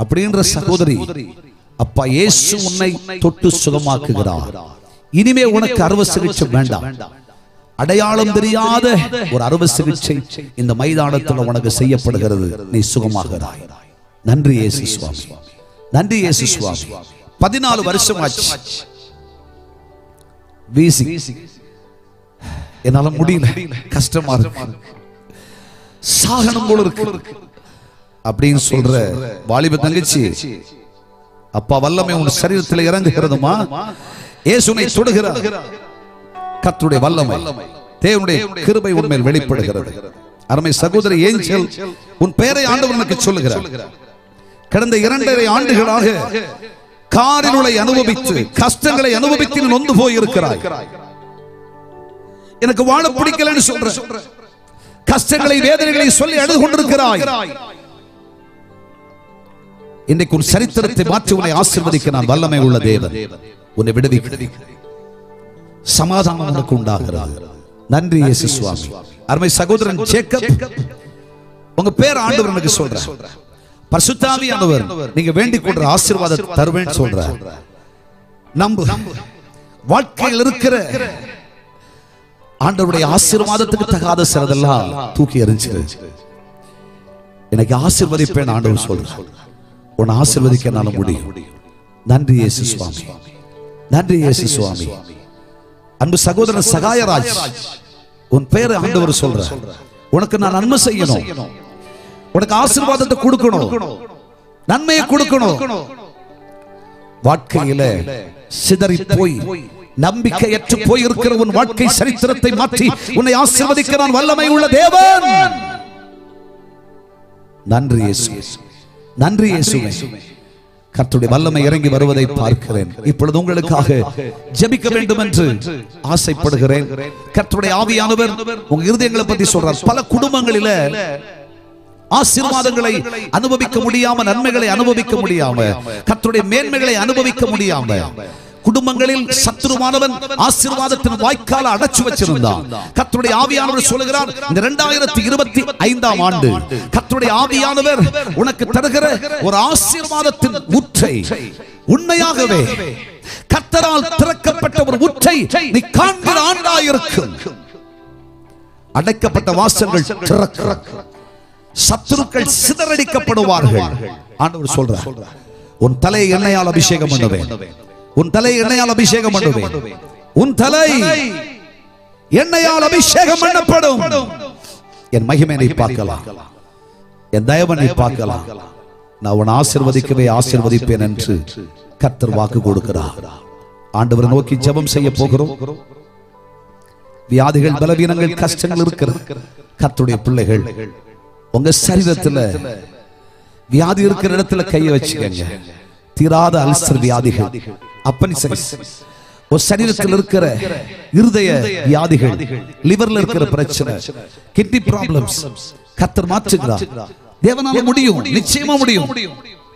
அப்படின்ற சகோதரி, அப்பா இயேசு உன்னை தொட்டு சுகமாக்குகிறார். இனிமே உனக்கு அறுவை சிகிச்சை வேண்டாம். அடையாளம் தெரியாத ஒரு அறுவை சிகிச்சை இந்த மைதானத்தில் உனக்கு செய்யப்படுகிறது. நீ சுகமாகிறாய். நன்றி இயேசு சுவாமி, நன்றி இயேசு சுவாமி. 14 வருஷம் ஆச்சு. வீசி என்னால முடியல, கஷ்டமா இருக்கு, சாகனம் போல இருக்கு அப்படின்னு சொல்ற வாலிப தங்கச்சி, அப்பா வல்லமை உன் சரீரத்தில் இறங்குகிறதுமா? இயேசுவை தொடுகிறார். கர்த்தருடைய வல்லமை, தேவனுடைய கிருபை உன்மேல் வெளிப்படுகிறது. அருமை சகோதரி ஏஞ்சல், உன் பெயரை ஆண்டவனுக்கு சொல்லுகிறார். கடந்த 2.5 ஆண்டுகளாக காரிருளை அனுபவித்து கஷ்டங்களை அனுபவித்து நொந்து போய் இருக்கிறாய். எனக்கு வாழ பிடிக்கலன்னு சொல்ற, கஷ்டங்களை வேதனைகளை சொல்லி அழுது கொண்டிருக்கிறாய். இன்றைக்கு உன் சரித்திரத்தை மாற்றி உன்னை ஆசீர்வதிக்க நான் வல்லமை உள்ள தேவன். உன்னை விடுவிக்க சமாதானம் உனக்கு உண்டாகிறது. நன்றி இயேசு சுவாமி. அருமை சகோதரன் ஜேக்கப், உங்க பேர் ஆண்டவர் எனக்கு சொல்ற. பரிசுத்த ஆவியானவர் நீங்க வேண்டிக் கொண்ட ஆசீர்வாதத்தை தருவேன்னு சொல்ற. நம்பு. வாழ்க்கையில் இருக்கிற ஆண்டவருடைய ஆசீர்வாதத்துக்கு தகாத சிலதெல்லாம் தூக்கி எறிஞ்சிரு. எனக்கு ஆசீர்வதிப்பேன் ஆண்டவர் சொல்ற. உன்னை ஆசீர்வதிக்க என்னால முடியும். நன்றி இயேசு சுவாமி, நன்றி இயேசு சுவாமி. அன்பு சகோதரன் சகாயராஜ், உன் பெயரை ஆண்டவர் சொல்ற. உனக்கு நான் நன்மை செய்யணும். உனக்கு ஆசீர்வாதத்தை கொடுக்கணும், நன்மையை கொடுக்கணும். வாழ்க்கையில சிதறி போய் நம்பிக்கையற்று போய் இருக்கிற உன் வாழ்க்கை சரித்திரத்தை மாற்றி உன்னை ஆசீர்வதிக்கிறான் வல்லமை உள்ள தேவன். நன்றி இயேசு, நன்றி இயேசுவே. கர்த்தருடைய வல்லமை இறங்கி வருவதை பார்க்கிறேன். இப்பொழுது உங்களுக்காக ஜெபிக்க வேண்டும் என்று ஆசைப்படுகிறேன். கர்த்தருடைய ஆவியானவர் உங்க இருதயங்களை பத்தி சொல்றார். பல குடும்பங்களில ஆசீர்வாதங்களை அனுபவிக்க முடியாம, நன்மைகளை அனுபவிக்க முடியாம, கர்த்தருடைய மேன்மைகளை அனுபவிக்க முடியாம, குடும்பங்களில் சத்துருவானவன் ஆசீர்வாதத்தின் வாய்க்கால அடைச்சு வச்சிருந்தான். கர்த்தருடைய ஆவியானவர் சொல்லுகிறார், இந்த 2025ஆம் ஆண்டு கர்த்தருடைய ஆவியானவர் உனக்கு தருகிற ஒரு ஆசீர்வாதத்தின் ஊற்றை, உண்மையாகவே கர்த்தரால் திறக்கப்பட்ட ஒரு ஊற்றை நீ காண்கிற ஆண்டாயிருக்கும். அடைக்கப்பட்ட வாசல்கள் திறக்கும், சத்துருக்கள் சிதறடிக்கப்படுவார்கள். ஆண்டவர் சொல்றார், உன் தலையை எண்ணெயால் அபிஷேகம் பண்ணுவேன், உன் தலை எண்ணெயால் அபிஷேகம் பண்ணுவேன், உன் தலை எண்ணெயால் அபிஷேகம் பண்ணப்படும். என் மகிமையை பார்க்கலாம், என் தயவனை பார்க்கலாம். நான் உன்னை ஆசீர்வதிக்கவே ஆசீர்வதிப்பேன் என்று கர்த்தர் வாக்கு கொடுக்கிறார். ஆண்டவரை நோக்கி ஜெபம் செய்ய போகிறோம். வியாதிகள், பலவீனங்கள், கஷ்டங்கள் இருக்கிற கர்த்தருடைய பிள்ளைகள், உங்க சரீரத்துல வியாதி இருக்கிற இடத்துல கையை வச்சுக்கங்க. தீராத அல்சர் வியாதிகள், அப்பெண்டிசைட்டிஸ், ஒரு சரீரத்தில் இருக்கிற இருதய வியாதிகள், லிவர்ல இருக்கிற பிரச்சனை, கிட்னி ப்ராப்ளம்ஸ் கர்த்தர் மாற்றுகிறார். தேவனால முடியும், நிச்சயமா முடியும்.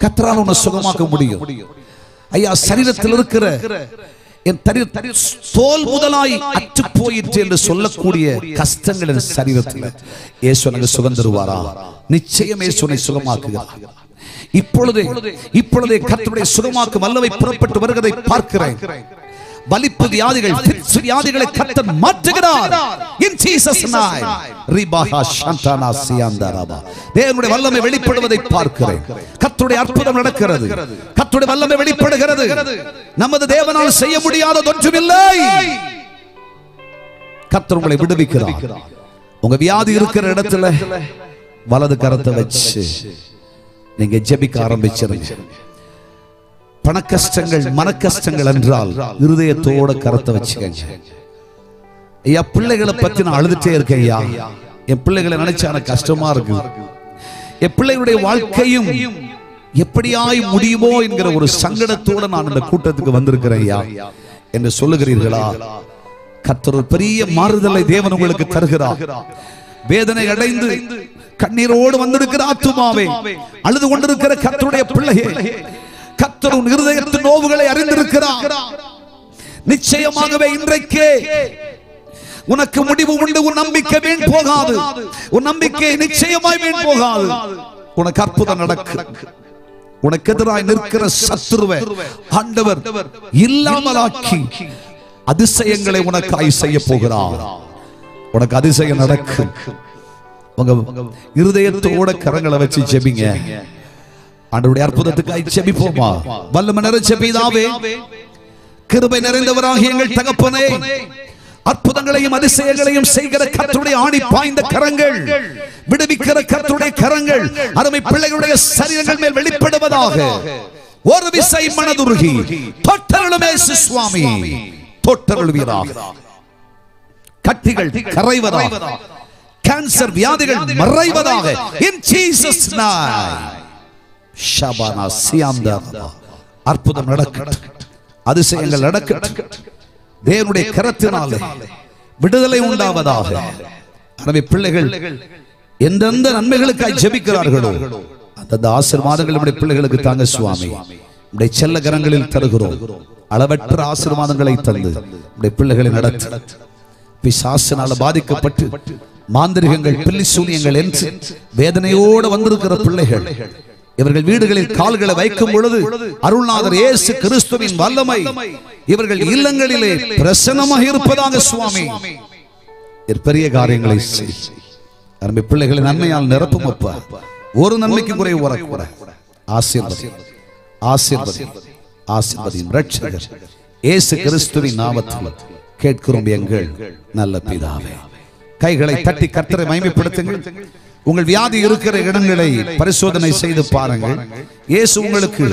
கர்த்தரால் உன்னை சுகமாக்க முடியும். ஐயா, சரீரத்தில் இருக்கிற என் தோல் முதலாய் அற்று போயிற்று என்று சொல்லக்கூடிய கஷ்டங்கள் என் சரீரத்தில் இயேசு எனக்கு சுகம் தருவாரா? நிச்சயம் இயேசு உன்னை சுகமாக்குகிறார். இப்பொழுதே கர்த்தருடைய சுகமாக்கும் வல்லமை புறப்பட்டு வருவதை பார்க்கிறேன். வலிப்பு வியாதிகள், பிட்ஸ் வியாதிகளை கர்த்தர் மாற்றுகிறார். in Jesus name ரிபாஹா ஷாந்தானா சியாந்தாராபா. தேவனுடைய வல்லமை வெளிப்படுவதை பார்க்கிறேன். கர்த்தருடைய அற்புதம் நடக்கிறது, கர்த்தருடைய வல்லமை வெளிப்படுகிறது. நமது தேவனால் செய்ய முடியாதது ஒன்றுமில்லை. கர்த்தர் உங்களை விடுவிக்கிறார். உங்க வியாதி இருக்கிற இடத்துல வலது கரத்தை வச்சு நீங்க ஜெபிக்க ஆரம்பிச்சிருங்க. பண கஷ்டங்கள், மன கஷ்டங்கள் என்றால் இருதயத்தோட கரத்தை வச்சுக்கங்க. ஐயா, பிள்ளைகளை பத்தி நான் அழுதுட்டே இருக்கேன். ஐயா, என் பிள்ளைகளை நினைச்சா எனக்கு கஷ்டமா இருக்கு. என் பிள்ளைகளுடைய வாழ்க்கையும் எப்படியாய் முடியுமோ என்கிற ஒரு சங்கடத்தோட நான் இந்த கூட்டத்துக்கு வந்திருக்கிறேன் ஐயா என்று சொல்லுகிறீர்களா? கர்த்தர் ஒரு பெரிய மாறுதலை தேவன் உங்களுக்கு தருகிறார். வேதனை அடைந்து கண்ணீரோடு வந்திருக்கிற ஆத்துமாவே, அழுது கொண்டிருக்கிற கர்த்தருடைய பிள்ளையே, கர்த்தர் உன் இருதயத்தின் நோவுகளை அறிந்திருக்கிறார். நிச்சயமாகவே இன்றைக்கே உனக்கு முடிவு உண்டு. உன் நம்பிக்கை வீண் போகாது, உன் நம்பிக்கை நிச்சயமாய் வீண் போகாது. உனக்கு அற்புதம் நடக்கும். உனக்கு எதிராய் நிற்கிற சத்துருவை ஆண்டவர் இல்லாமலாக்கி அதிசயங்களை உனக்காய் செய்ய போகிறார். உனக்கு அதிசயம் நடக்கும். உங்க இருதயத்தோட கரங்களை வச்சு ஜெபிங்க. ஆண்டவருடைய அற்புதத்துக்காய் ஜெபிப்போமா? வல்லமை நிறைந்த பிதாவே, கிருபை நிறைந்தவராகிய எங்கள் தகப்பனே, அற்புதங்களையும் அதிசயங்களையும் செய்கிற கர்த்தருடைய ஆணி பாய்ந்த கரங்கள், விடுவிக்கிற கர்த்தருடைய கரங்கள் அருமை பிள்ளைகளுடைய சரீரங்கள் மேல் வெளிப்படுவதாக. ஒரு விசை மனதுருகி தொட்டருளுமே சுவாமி, தொட்டருள்வீராக. கட்டிகள் கரைவதாக, கேன்சர் வியாதிகள் மறைவதாக. in Jesus name Shabana சியாந்தா. அற்புதம் நடக்கட்டும், அதிசயங்கள் நடக்கட்டும். தேவனுடைய கரத்தினாலே விடுதலை உண்டாவதாக. எனவே பிள்ளைகள் எந்தெந்த நன்மைகளுக்காய் ஜெபிக்கிறார்களோ அந்த ஆசீர்வாதங்கள் நம்முடைய பிள்ளைகளுக்கு தாங்க சுவாமி. நம்முடைய செல்ல கரங்களில் தருகிறோம். அளவற்ற ஆசீர்வாதங்களை தந்து நம்முடைய பிள்ளைகளை நடத்து. பிசாசினால பாதிக்கப்பட்டு மாந்திரிகங்கள், பில்லி சூனியங்கள் என்று வேதனையோடு வந்திருக்கிற பிள்ளைகள், இவர்கள் வீடுகளில் கால்களை வைக்கும் பொழுது அருள்நாதர் இயேசு கிறிஸ்துவின் வல்லமை இவர்கள் இல்லங்களிலே பிரசன்னமாக இருப்பதாக சுவாமி. பெரிய காரியங்களை செய். அருமை பிள்ளைகளை நன்மையால் நிரப்பும் அப்பா. ஒரு நன்மைக்கு குறைவு வரக்கூட. ஆசீர்வதியும், ஆசீர்வதியும், ஆசீர்வதியும். ரட்சகர் இயேசு கிறிஸ்துவின் நாமத்தில் கேட்கிறோம் எங்கள் நல்ல பிதாவே. கைகளை தட்டி கர்த்தரை மகிமைப்படுத்துங்கள். உங்கள் வியாதி இருக்கிற இடங்களை பரிசோதனை செய்து பாருங்கள். இயேசு உங்களுக்கு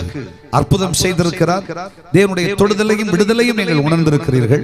அற்புதம் செய்திருக்கிறார். தேவனுடைய தொடுதலையும் விடுதலையும் நீங்கள் உணர்ந்திருக்கிறீர்கள்.